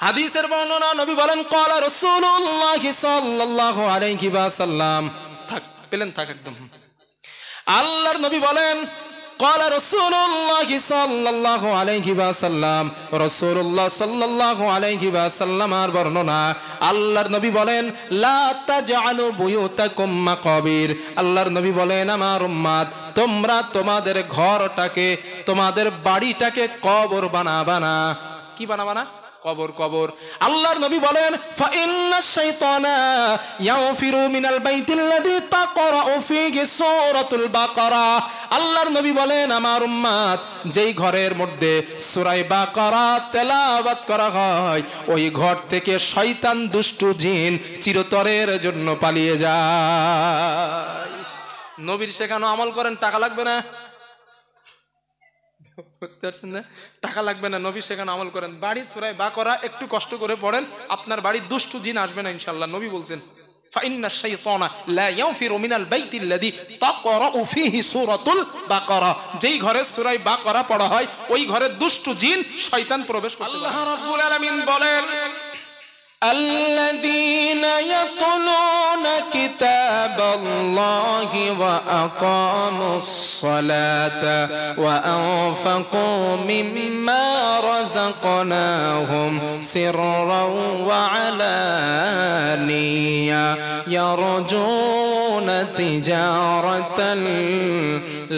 হাদিসের বর্ণনা, নবী বলেন ক্বালা রাসূলুল্লাহ সাল্লাল্লাহু আলাইহি ওয়াসাল্লাম, থাক পেলেন থাক একদম। আল্লাহর নবী বলেন ক্বালা রাসূলুল্লাহ সাল্লাল্লাহু আলাইহি ওয়াসাল্লাম, রাসূলুল্লাহ সাল্লাল্লাহু আলাইহি ওয়াসাল্লামের বর্ণনা, আল্লাহর নবী বলেন লা তাজআলু বুয়ুতাকুম মাকাবির। আল্লাহর নবী বলেন আমার উম্মত, তোমরা তোমাদের ঘরটাকে, তোমাদের বাড়িটাকে কবর বানাবা না। কি বানাবা না? কবর। কবর। আল্লাহর নবী বলেন ফা ইন্নাশ শাইতানা ইয়াফিরু মিনাল বাইতিল্লাযী তাকরাউ ফীহি সূরাতুল বাকারা। আল্লাহর নবী বলেন আমার উম্মত, যেই ঘরের মধ্যে সূরা বাকারা তেলাওয়াত করা হয়, ওই ঘর থেকে শয়তান দুষ্ট জিন চিরতরের জন্য পালিয়ে যায়। নবীর শেখানো আমল করেন, টাকা লাগবে না। বুঝতে পারছেন না? টাকা লাগবে না, নবী সেখানে আমল করেন। বাড়ি সূরা বাকারা একটু কষ্ট করে পড়েন, আপনার বাড়ি দুষ্ট জিন আসবে না ইনশাআল্লাহ। নবী বলছেন ফাইন্নাশ শাইতানা লা ইয়াফিরু মিনাল বাইতিল্লাযী তাকরাউ ফীহি সূরাতুল বাকারা। যেই ঘরে সূরা বাকারা পড়া হয়, ওই ঘরে দুষ্ট জিন শয়তান প্রবেশ করতে পারে। আল্লাহ রাব্বুল আলামিন বলেন الذين يتلون كتاب الله وأقاموا الصلاة وأنفقوا مما رزقناهم سرا وعلانية يرجون تجارة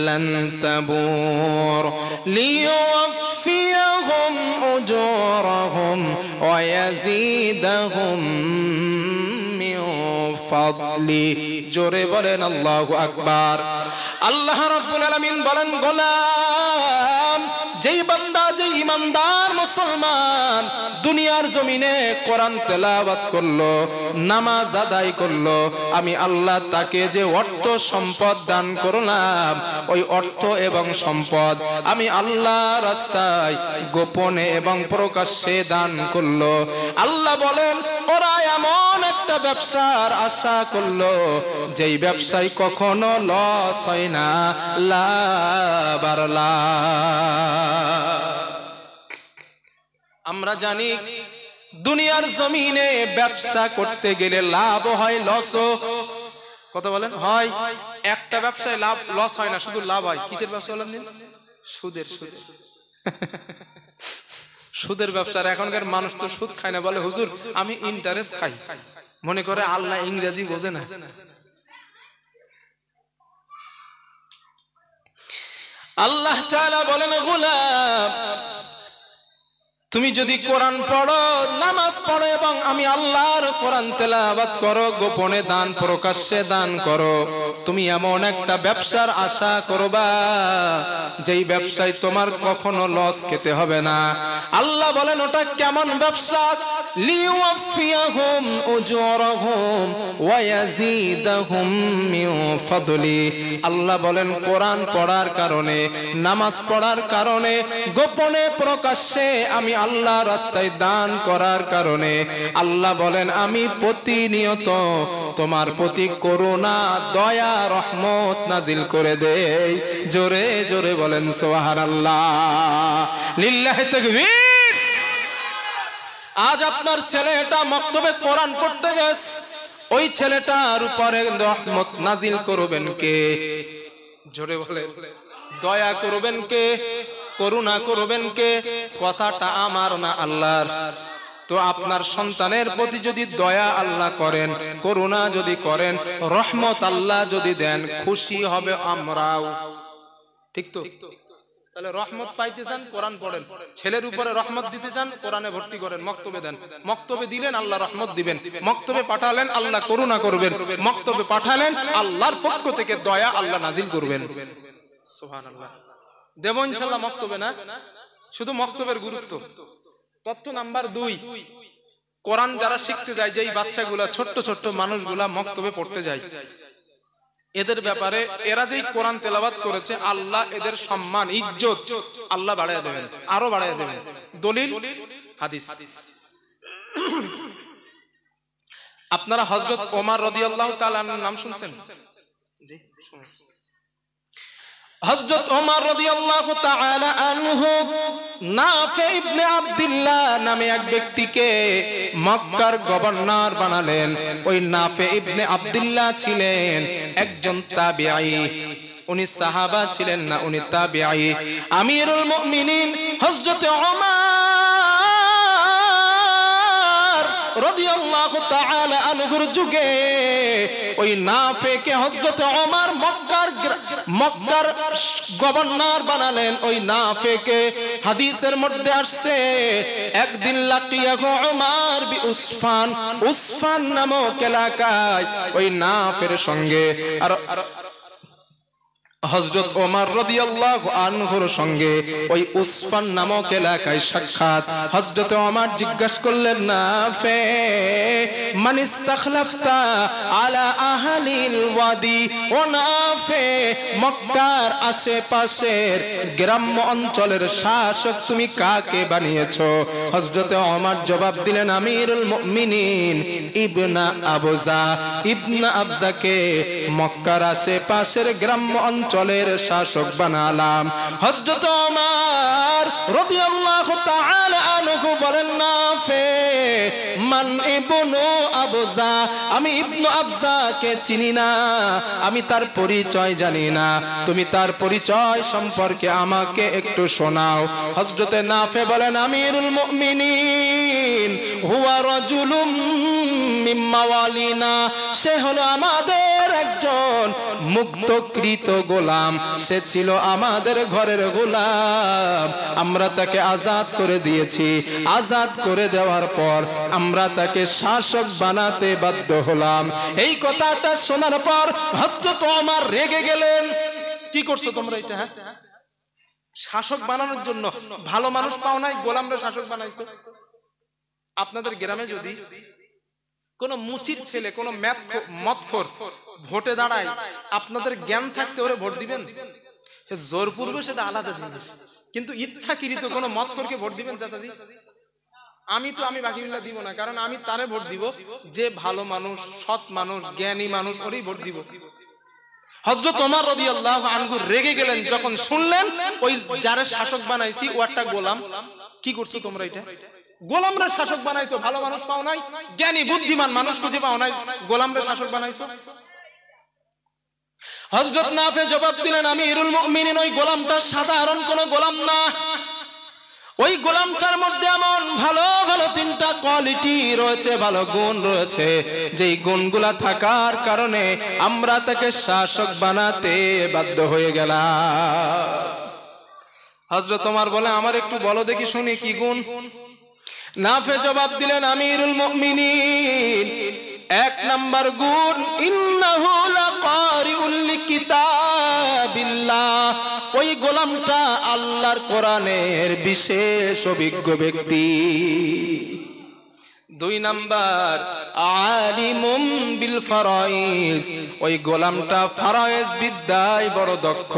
لن تبور ليوفيهم أجورهم ويزيدهم من فضله। জোরে বলেন আল্লাহু আকবার। আল্লাহ রাব্বুল আলামিন বলেন গোলাম, যেই বান্দা, যেই ইমানদার মুসলমান দুনিয়ার জমিনে কোরআন তেলাওয়াত করলো, নামাজ আদায় করলো, আমি আল্লাহ তাকে যে অর্থ সম্পদ দান করলাম, ওই অর্থ এবং সম্পদ আমি আল্লাহ রাস্তায় গোপনে এবং প্রকাশ্যে দান করলো। আল্লাহ বলেন ওরা এমন একটা ব্যবসার আশা করলো, যেই ব্যবসায় কখনো লস হয় না, লাভ আর লাভ। আমরা জানি দুনিয়ার জমিনে ব্যবসা করতে গেলে লাভ হয়, লসও। কথা বলেন হয়? একটা ব্যবসায় লাভ লস হয় না, শুধু লাভ হয়। কিসের ব্যবসা বলেন? সুদের। সুদের ব্যবসার এখনকার মানুষ তো সুদ খায় না, বলে হুজুর আমি ইন্টারেস্ট খাই, মনে করে আল্লাহ ইংরেজি বোঝে না। আল্লাহ তাআলা বলেন গোলাম, তুমি যদি কোরআন পড়ো, নামাজ পড়ো এবং আমি আল্লাহর কোরআন তেলাওয়াত করো, গোপনে দান প্রকাশ্যে দান করো, তুমি এমন একটা ব্যবসার আশা করবা যেই ব্যবসায় তোমার কখনো লস খেতে হবে না। আল্লাহ বলেন ওটা কেমন ব্যবসা? লিওয়াফিয়াহুম উজুরাহুম ওয়া ইয়াজিদাহুম মিন ফাদলি। আল্লাহ বলেন কোরআন পড়ার কারণে, নামাজ পড়ার কারণে, গোপনে প্রকাশ্যে আমি আল্লাহ রাস্তায় দান করার কারণে আল্লাহ বলেন আমি প্রতিনিয়ত তোমার প্রতি করুণা, দয়া, রহমত নাজিল করে দেই। জোরে জোরে বলেন সুবহানাল্লাহ, লিল্লাহি তাকবীর। আজ আপনার ছেলেটা মক্তবে কোরআন পড়তে গেছে, ওই ছেলেটার উপরে রহমত নাজিল করবেন কে? জোরে বলেন। দয়া করবেন কে? করুণা করবেন কে? কথাটা আমার না আল্লাহর। তো আপনার সন্তানের প্রতি যদি দয়া আল্লাহ করেন, করুণা যদি করেন, রহমত আল্লাহ যদি দেন, খুশি হবে আমরাও। ঠিক তো? তাহলে রহমত পাইতে চান, কোরআন পড়েন। ছেলের উপরে রহমত দিতে চান, কোরআনে ভর্তি করেন, মক্তবে দেন। মক্তবে দিলেন, আল্লাহ রহমত দিবেন। মক্তবে পাঠালেন, আল্লাহ করুণা করবেন। মক্তবে পাঠালেন, আল্লাহর পক্ষ থেকে দয়া আল্লাহ নাজিল করবেন। সুবহানাল্লাহ। দেব ইনশাআল্লাহ মক্তবে, না শুধু মক্তবের গুরুত্ব। তথ্য নাম্বার 2, কোরআন যারা শিখতে যায়, যেই বাচ্চাগুলা, ছোট্ট ছোট্ট মানুষগুলা মক্তবে পড়তে যায়, এদের ব্যাপারে এরা যেই কোরআন তেলাওয়াত করেছে, আল্লাহ এদের সম্মান, ইজ্জত আল্লাহ বাড়াইয়া দেবেন, আরো বাড়াইয়া দেবেন। দলিল হাদিস। আপনারা হযরত ওমর রাদিয়াল্লাহু তাআলা নাম শুনছেন? জি, শুনছেন। হযরত ওমর রাদিয়াল্লাহু তাআলা আনহু নাফে ইবনে আব্দুল্লাহ নামে এক ব্যক্তিকে মক্কার গভর্নর বানালেন। ওই নাফে ইবনে আব্দুল্লাহ ছিলেন একজন তাবিঈ। উনি সাহাবা ছিলেন না, উনি তাবিঈ। আমিরুল মুমিনিন হযরত ওমর রাদিয়াল্লাহু তাআলা আনহুর যুগে ওই নাফেকে হযরত ওমর মক্কার গভর্নর বানালেন। ওই নাফেকে হাদিসের মধ্যে আসছে একদিন লাকিয়াহু ওমর বি উসফান নামক এলাকায় ওই নাফের সঙ্গে আর হযরত ওমর রাদিয়াল্লাহু আনহুর সঙ্গে ওই উসফান নামক এলাকায় সাক্ষাৎ। হযরত ওমর জিজ্ঞাসা করলেন, নাফে মান ইস্তাখলাফতা আলা আহলিল ওয়াদি, ও নাফে মক্কার আশেপাশের গ্রাম্য অঞ্চলের শাসক তুমি কাকে বানিয়েছো? হযরত ওমর জবাব দিলেন, আমিরুল মুমিনিন ইবনা আবজাকে মক্কার আশেপাশের গ্রাম্য অঞ্চলের শাসক বানালাম। হযরত ওমর রাদিয়াল্লাহু তাআলা আনহু বলেন, নাফে মান ইবনু আবজা, আমি ইবনু আবজাকে চিনি না, আমি তার পরিচয় জানি না, তুমি তার পরিচয় সম্পর্কে আমাকে একটু শোনাও। হযরতে নাফে বলেন, আমিরুল মুমিনিন হুয়া রাজুলুম মিম্মা ওয়ালিনা, সে হলো আমাদের একজন মুক্তকৃত গোলাম, সে ছিল আমাদের ঘরের গোলাম, আমরা তাকে আজাদ করে দিয়েছি। আজাদ করে দেওয়ার পর আমরা তাকে শাসক বানাতে বাধ্য হলাম। এই কথাটা শোনার পর হযরত ওমর রেগে গেলেন। কি করছো তোমরা এটা? হ্যাঁ, শাসক বানানোর জন্য ভালো মানুষ পাও নাই, গোলামরা শাসক বানাইছো। আপনাদের গ্রামে যদি কোন মুচির ছেলে, কোন মদখোর ভোটে দাঁড়ায়, আপনাদের জ্ঞান থাকতে ওরে ভোট দিবেন? সে জোর পূর্বে সেটা আলাদা জিনিস, কিন্তু ইচ্ছাকৃত কোন মদখোরকে ভোট দিবেন? চাচাজি, আমি বাকিউল্লাহ দিব না, কারণ আমি তারে ভোট দিব যে ভালো মানুষ, সৎ মানুষ, জ্ঞানী মানুষ, ওরই ভোট দিব। হযরত ওমর রাদিয়াল্লাহু আনহু রেগে গেলেন যখন শুনলেন ওই যারা শাসক বানাইছি ও একটা গোলাম। কি করছো তোমরা এটা? গোলামরা শাসক বানাইছো, ভালো মানুষ পাও নাই, জ্ঞানী বুদ্ধিমান মানুষ খুঁজে পাও নাই, গোলামরা শাসক বানাইছো। হযরত নাফে জবাব দিলেন, আমিরুল মুমিনিন ওই গোলামটা সাধারণ কোনো গোলাম না, ওই গোলামটার মধ্যে এমন ভালো ভালো তিনটা কোয়ালিটি রয়েছে, ভালো গুণ রয়েছে, যেই গুণগুলা থাকার কারণে আমরা তাকে শাসক বানাতে বাধ্য হয়ে গেলাম। হযরত ওমর বলে, আমার একটু বলো দেখি শুনি কি গুণ। নাফে জবাব দিলেন, আমিরুল মুমিনিন এক নাম্বার গুণ, ইন্নাহু লাকারিউল লিকিতাবিল্লাহ, ওই গোলামটা আল্লাহর কোরআনের বিশেষ অভিজ্ঞ ব্যক্তি। দুই নাম্বার, আলিমুম বিল ফারাইজ, ওই গোলামটা ফারাইজ বিদ্যায় বড় দক্ষ।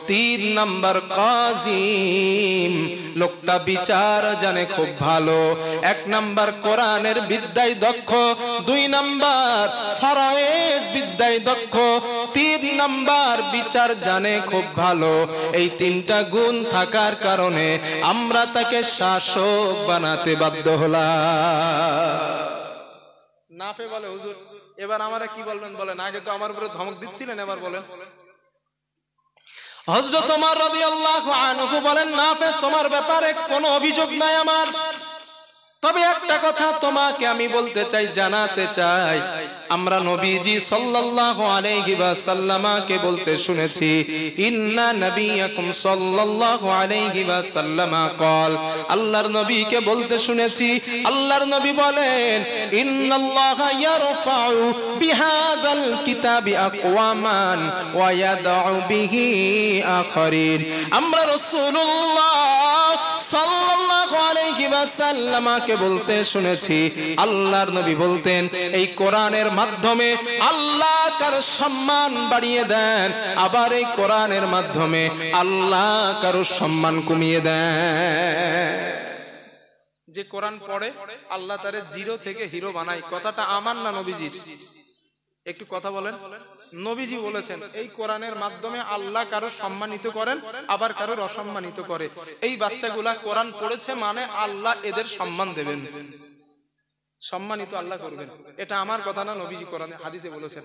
তিন নাম্বার, কাজিম, লোকটা বিচার জানে খুব ভালো। এক নাম্বার কোরআনের বিদ্যায় দক্ষ, দুই নাম্বার ফারাইজ বিদ্যায় দক্ষ, তিন নাম্বার বিচার জানে খুব ভালো। এই তিনটা গুণ থাকার কারণে আমরা তাকে শাসক বানাতে বাধ্য হলাম। নাফে বলে, হুজুর এবার আমারা কি বলবেন বলেন? আগে তো আমার উপরে ধমক দিচ্ছিলেন, এবার বলেন। হযরত ওমর রাদিয়াল্লাহু আনহু বলেন, নাফে তোমার ব্যাপারে কোনো অভিযোগ নাই আমার, তবে একটা কথা তোমাকে আমি বলতে চাই, জানাতে চাই। আমরা নবীজি সাল্লাল্লাহু আলাইহি ওয়াসাল্লামকে বলতে শুনেছি, ইন্না নবিয়াকুম সাল্লাল্লাহু আলাইহি ওয়াসাল্লাম قال, আল্লাহর নবীকে বলতে শুনেছি, আল্লাহর নবী বলেন, ইন্নাল্লাহা ইয়ারফাউ বিহাযাল কিতাবি আকওয়ামান ওয়া ইয়াদউ বিহি আখারিন। আমরা রাসূলুল্লাহ সাল্লাল্লাহু আলাইহি ওয়াসাল্লামকে বলতে শুনেছি, আল্লাহর নবী বলতেন, এই কোরআনের মাধ্যমে আল্লাহ কারো সম্মান বাড়িয়ে দেন, আবার এই কোরআনের মাধ্যমে আল্লাহ কারো সম্মান কমিয়ে দেন। যে কোরআন পড়ে আল্লাহ তারে জিরো থেকে হিরো বানায়। কথাটা আমার না নবীজির? একটু কথা বলেন। নবীজি বলেছেন এই কোরআনের মাধ্যমে আল্লাহ কারো সম্মানিত করেন, আবার কারোর অসম্মানিত করে। এই বাচ্চাগুলা কোরআন পড়েছে মানে আল্লাহ এদের সম্মান দেবেন, সম্মানিত আল্লাহ করবেন। এটা আমার কথা না, নবীজি কোরআনে হাদিসে বলেছেন।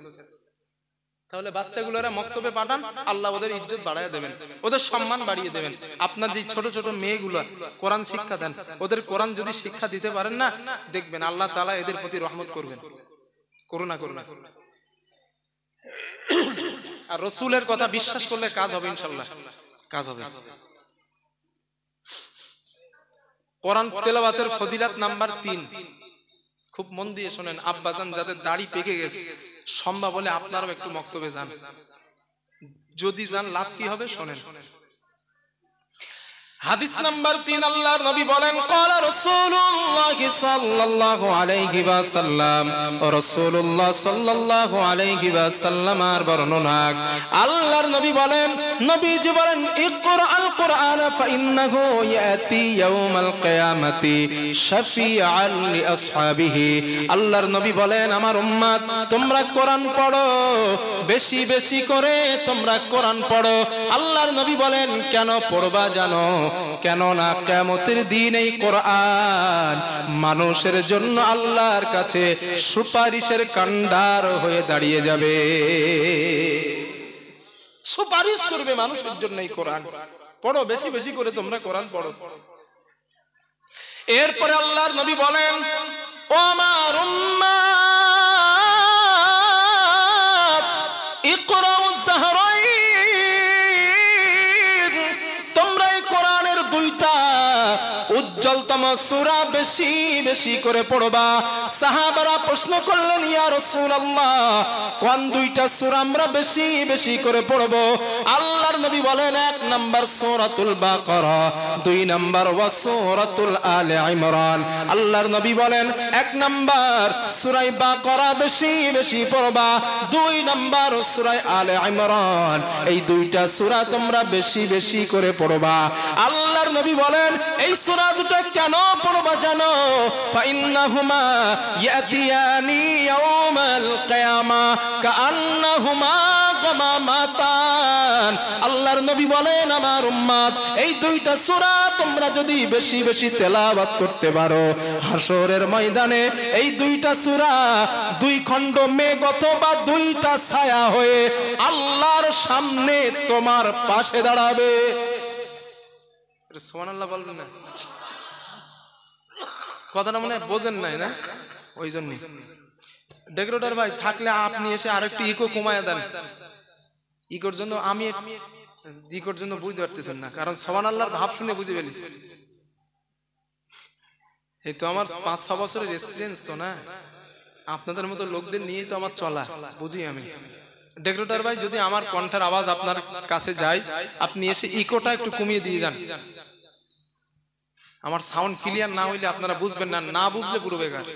তাহলে বাচ্চাগুলোরা মক্তবে পাঠান, আল্লাহ ওদের ইজ্জত বাড়ায় দেবেন, ওদের সম্মান বাড়িয়ে দেবেন। আপনার যে ছোট ছোট মেয়েগুলো কোরআন শিক্ষা দেন, ওদের কোরআন যদি শিক্ষা দিতে পারেন না, দেখবেন আল্লাহ তাআলা এদের প্রতি রহমত করবেন, করুণা করবেন। আর রাসূলের কথা বিশ্বাস করলে কাজ হবে, ইনশাআল্লাহ কাজ হবে। কোরআন তেলাওয়াতের ফজিলত নাম্বার 3, খুব মন দিয়ে শোনেন। আব্বাজান যাদের দাড়ি পেকে গেছে, সম্ভব হলে আপনারাও একটু মক্তবে যান, যদি যান লাভ কি হবে শোনেন। হাদিস নাম্বার 3, আল্লাহর নবী বলেন ক্বালা রাসূলুল্লাহ সাল্লাল্লাহু আলাইহি ওয়াসাল্লাম, রাসূলুল্লাহ সাল্লাল্লাহু আলাইহি ওয়াসাল্লামের বর্ণনা। আল্লাহর নবী বলেন, নবীজি বলেন ইকরাআল কুরআন ফাইন্নাহু ইয়াতি ইয়াউমাল কিয়ামাতি শাফিআন লিআসহাবিহি। আল্লাহর নবী বলেন আমার উম্মত তোমরা কোরআন পড়ো, বেশি বেশি করে তোমরা কোরআন পড়ো। আল্লাহর নবী বলেন কেন পড়বা জানো? কেননা কিয়ামতের দিন এই কোরআন মানুষের জন্য আল্লাহর কাছে সুপারিশের কান্ডার হয়ে দাঁড়িয়ে যাবে, সুপারিশ করবে মানুষের জন্য এই কোরআন। পড়ো, বেশি বেশি করে তোমরা কোরআন পড়ো। এরপরে আল্লাহর নবী বলেন ও আমার উম্মত ইকরাউজ যাহরাইন, তোমরা এই কোরআনের 2টা উজ্জ্বলতম সূরা বেশি বেশি করে পড়বা। সাহাবারা প্রশ্ন করলেন ইয়া রাসূলুল্লাহ কোন 2টা সূরা আমরা বেশি বেশি করে পড়ব? আল্লাহর নবী বলেন 1 নাম্বার সূরাতুল বাকারা, 2 নাম্বার ওয়া সূরাতুল আলে ইমরান। আল্লাহর নবী বলেন 1 নাম্বার সূরা বাকারা বেশি বেশি পড়বা, 2 নাম্বার সূরা আলে ইমরান। এই 2টা সূরা তোমরা বেশি বেশি করে পড়বা। আল্লাহর নবী বলেন এই সূরা দুটো কেন পড়বা জানো? ফাইন্নাহুমা ইয়াতিয়ানি ইয়াউমাল কিয়ামা কাআন্নাহুমা গামামাতান। আল্লাহর নবী বলেন আমার উম্মত এই 2টা সূরা তোমরা যদি বেশি বেশি তেলাওয়াত করতে পারো, হাসরের ময়দানে এই 2টা সূরা 2 খণ্ড মেঘ অথবা 2টা ছায়া হয়ে আল্লাহর সামনে তোমার পাশে দাঁড়াবে। সুবহানাল্লাহ বলবেন না? কথাটা মনে বোঝেন নাই না? ওই জন্যই ডেকোরেটর ভাই থাকলে আপনি এসে আরেকটু ইকো কমায় দেন। ইকোর জন্য আমি ইকোর জন্য বুঝতে পারতেছেন না, কারণ সুবহানাল্লাহর ভাব শুনে বুঝে ফেলিস। এই তো আমার 5-6 বছরের এক্সপেরিয়েন্স তো না, আপনাদের মতো লোকদের নিয়েই তো আমার চলা, বুঝি আমি। ডেকোরেটর ভাই যদি আমার কণ্ঠের আওয়াজ আপনার কাছে যায়, আপনি এসে ইকোটা একটু কমিয়ে দিয়ে যান। আমার সাউন্ড ক্লিয়ার না হইলে আপনারা বুঝবেন না, না বুঝলে পুরো বেকার।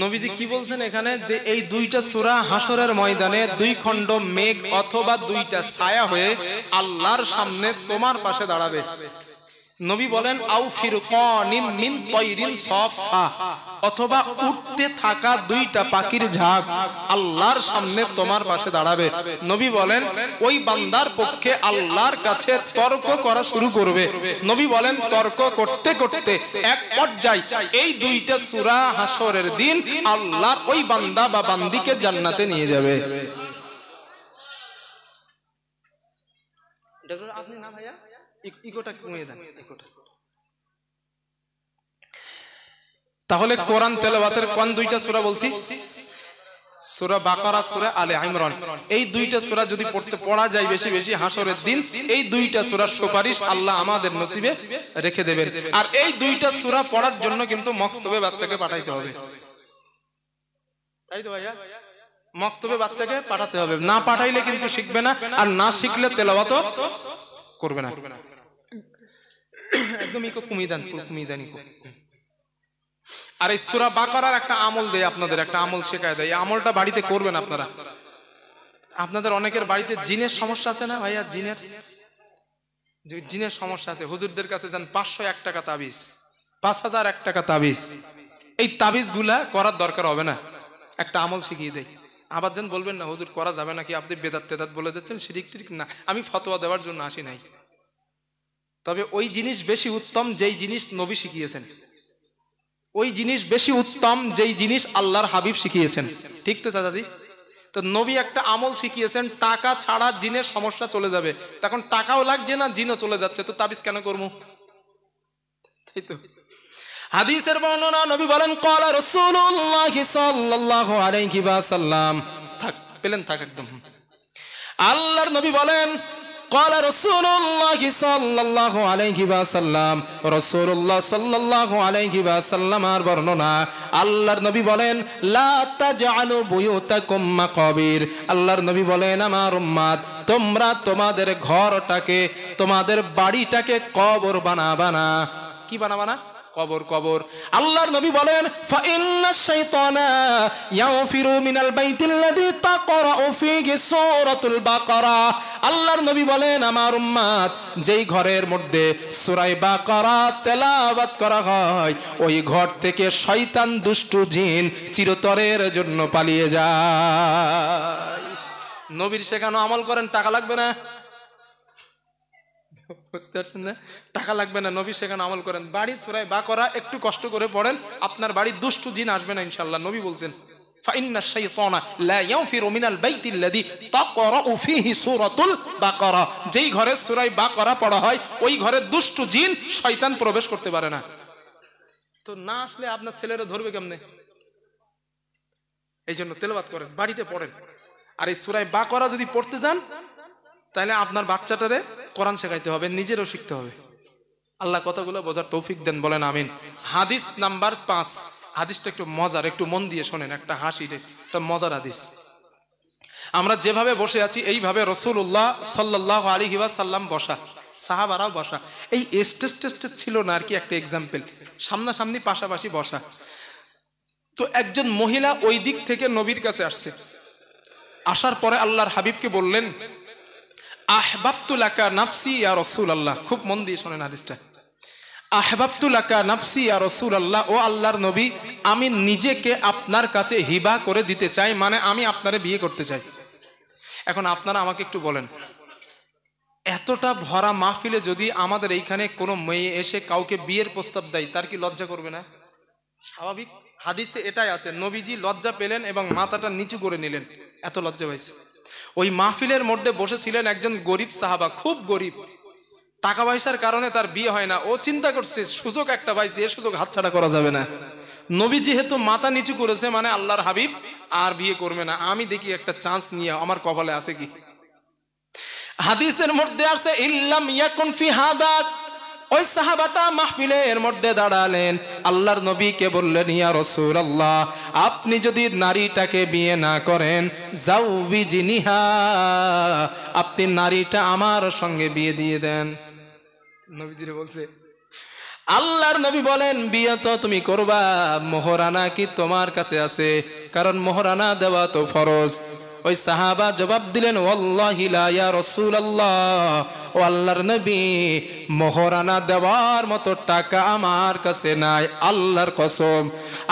নবীজি কি বলছেন এখানে? এই 2টা সূরা হাসরের ময়দানে 2 খণ্ড মেঘ অথবা 2টা ছায়া হয়ে আল্লাহর সামনে তোমার পাশে দাঁড়াবে। নবী বলেন আউ ফিরকানিম মিন তাইরিন সাফা, অথবা উঠতে থাকা 2টা পাখির ঝাঁক আল্লাহর সামনে তোমার পাশে দাঁড়াবে। নবী বলেন ওই বান্দার পক্ষে আল্লাহর কাছে তর্ক করা শুরু করবে। নবী বলেন তর্ক করতে করতে এক পর্যায়ে এই 2টা সূরা হাসরের দিন আল্লাহর ওই বান্দা বা বান্দিকে জান্নাতে নিয়ে যাবে। আপনি না ভাইয়া ইকোটা কমিয়ে দেন, ইকোটা। তাহলে কোরআন তেলাওয়াতের কোন 2টা সূরা বলছি? সূরা বাকারা, সূরা আলে ইমরান। এই 2টা সূরা যদি পড়া যায় বেশি বেশি, হাসরের দিন এই 2টা সূরার সুপারিশ আল্লাহ আমাদের নসিবে রেখে দেবেন। আর এই 2টা সূরা পড়ার জন্য কিন্তু মক্তবে বাচ্চাকে পাঠাইতে হবে, তাই তো ভাইয়া? মক্তবে বাচ্চাকে পাঠাতে হবে, না পাঠাইলে কিন্তু শিখবে না, আর না শিখলে তেলাওয়াতও করবে না। একদম ইকো কমিয়ে দেন, কমিয়ে দেন ইকো। আর এই সূরা বাকারার একটা আমল দেয় আপনাদের, একটা আমল শেখায় দেয়। এই আমলটা বাড়িতে করবেন আপনারা। আপনাদের অনেকের বাড়িতে জিনের সমস্যা আছে না ভাইয়া? জিনের সমস্যা আছে, হুজুরদের কাছে যান, 501 টাকা তাবিজ, 5001 টাকা তাবিজ। এই তাবিজ গুলা করার দরকার হবে না, একটা আমল শিখিয়ে দেয়। আবার যেন বলবেন না হুজুর করা যাবে নাকি, আপনি বেদাত তেদাত বলে দিচ্ছেন, শিরিক টিরিক না, আমি ফতোয়া দেওয়ার জন্য আসি নাই। তবে ওই জিনিস বেশি উত্তম যেই জিনিস নবী শিখিয়েছেন, ওই জিনিস বেশি উত্তম যেই জিনিস আল্লাহর হাবিব শিখিয়েছেন। ঠিক তো চাচাজি? তো নবী একটা আমল শিখিয়েছেন, টাকা ছাড়া জিনের সমস্যা চলে যাবে। তখন টাকাও লাগছে না, জিনও চলে যাচ্ছে, তো তাবিজ কেন করবো? তাই তো। হাদিসের বর্ণনা, নবী বলেন ক্বালা রাসূলুল্লাহ সাল্লাল্লাহু আলাইহি ওয়াসাল্লাম, থাক পেলেন থাক একদম। আল্লাহর নবী বলেন ক্বালা রাসূলুল্লাহ সাল্লাল্লাহু আলাইহি ওয়াসাল্লাম, রাসূলুল্লাহ সাল্লাল্লাহু আলাইহি ওয়াসাল্লাম আর বর্ণনা, আল্লাহর নবী বলেন লা তাজআলু বুয়ুতাকুম মাকাবির। আল্লাহর নবী বলেন আমার উম্মত, তোমরা তোমাদের ঘরটাকে, তোমাদের বাড়িটাকে কবর বানাবা না। কি বানাবা না? কবর। কবর। আল্লাহর নবী বলেন ফা ইন্নাশ শাইতানা ইয়াফিরু মিনাল বাইতিল্লাযী তাকরাউ ফীহি সূরাতুল বাকারা। আল্লাহর নবী বলেন আমার উম্মত, যেই ঘরের মধ্যে সূরা বাকারা তেলাওয়াত করা হয়, ওই ঘর থেকে শয়তান দুষ্টু জিন চিরতরের জন্য পালিয়ে যায়। নবীর শেখানো আমল করেন, টাকা লাগবে না। বুঝতে পারছেন না? টাকা লাগবে না, নবী সেখানে আমল করেন। বাড়ি সূরা বাকারা একটু কষ্ট করে পড়েন, আপনার বাড়ি দুষ্টু জিন আসবে না ইনশাআল্লাহ। নবী বলছেন ফাইন্নাশ শাইতানা লা ইয়াফিরু মিনাল বাইতিল্লাযী তাকরাউ ফীহি সূরাতুল বাকারা। যেই ঘরে সূরা বাকারা পড়া হয়, ওই ঘরে দুষ্টু জিন শয়তান প্রবেশ করতে পারে না। তো না আসলে আপনার ছেলেরা ধরবে কেমনে? এই জন্য তেলাওয়াত করেন, বাড়িতে পড়েন। আর এই সূরা বাকারা যদি পড়তে যান, তাহলে আপনার বাচ্চাটারে কোরআন শেখাইতে হবে, নিজেরও শিখতে হবে। আল্লাহ কথাগুলো বোঝার তৌফিক দেন, বলেন আমিন। হাদিস নাম্বার 5, হাদিসটা একটু মজার, একটু মন দিয়ে শোনেন, একটা হাসির, একটা মজার হাদিস। আমরা যেভাবে বসে আছি এইভাবে রাসূলুল্লাহ সাল্লাল্লাহু আলাইহি ওয়াসাল্লাম বসা, সাহাবারাও বসা। এই স্টেজ টেস্টেজ ছিল না আর কি, একটা এক্সাম্পল, সামনাসামনি পাশাপাশি বসা। তো একজন মহিলা ওই দিক থেকে নবীর কাছে আসছে। আসার পরে আল্লাহর হাবিবকে বললেন আহবাবতু লাকা নাফসি ইয়া রাসূলুল্লাহ। খুব মন দিয়ে শোনেন হাদিসটা। আহবাবতু লাকা নাফসি ইয়া রাসূলুল্লাহ, ও আল্লাহর নবী, আমি নিজেকে আপনার কাছে হিবা করে দিতে চাই, মানে আমি আপনারে বিয়ে করতে চাই। এখন আপনারা আমাকে একটু বলেন, এতটা ভরা মাহফিলে যদি আমাদের এইখানে কোনো মেয়ে এসে কাউকে বিয়ের প্রস্তাব দেয়, তার কি লজ্জা করবে না? স্বাভাবিক। হাদিসে এটাই আছে, নবীজি লজ্জা পেলেন এবং মাথাটা নিচু করে নিলেন, এত লজ্জা পাইছে। ওই মাহফিলের মধ্যে বসেছিলেন একজন গরিব সাহাবা, খুব গরিব, টাকা পয়সার কারণে তার বিয়ে হয় না। ও চিন্তা করছে সুযোগ একটা পাইছে, এ সুযোগ হাতছাড়া করা যাবে না। নবী যেহেতু মাথা নিচু করেছে, মানে আল্লাহর হাবিব আর বিয়ে করবে না, আমি দেখি একটা চান্স নিয়ে আমার কপালে আছে কি। হাদিসের মধ্যে আছে ইল্লাম ইয়াকুন ফি হাদা, ওই সাহাবাটা মাহফিলের মধ্যে দাঁড়ালেন, আল্লাহর নবীকে বললেন ইয়া রাসূলুল্লাহ, আপনি যদি নারীটাকে বিয়ে না করেন, যাওবিজিনিহা, আপনি নারীটা আমার সঙ্গে বিয়ে দিয়ে দেন। নবীজিরে বলছে। আল্লাহর নবী বলেন বিয়ে তো তুমি করবা, মোহরানা কি তোমার কাছে আছে? কারণ মোহরানা দেওয়া তো ফরজ। ওই সাহাবা জবাব দিলেন ওয়াল্লাহি লা ইয়া রাসূলুল্লাহ, ও আল্লাহর নবী, মোহরানা দেওয়ার মতো টাকা আমার কাছে নাই, আল্লাহর কসম।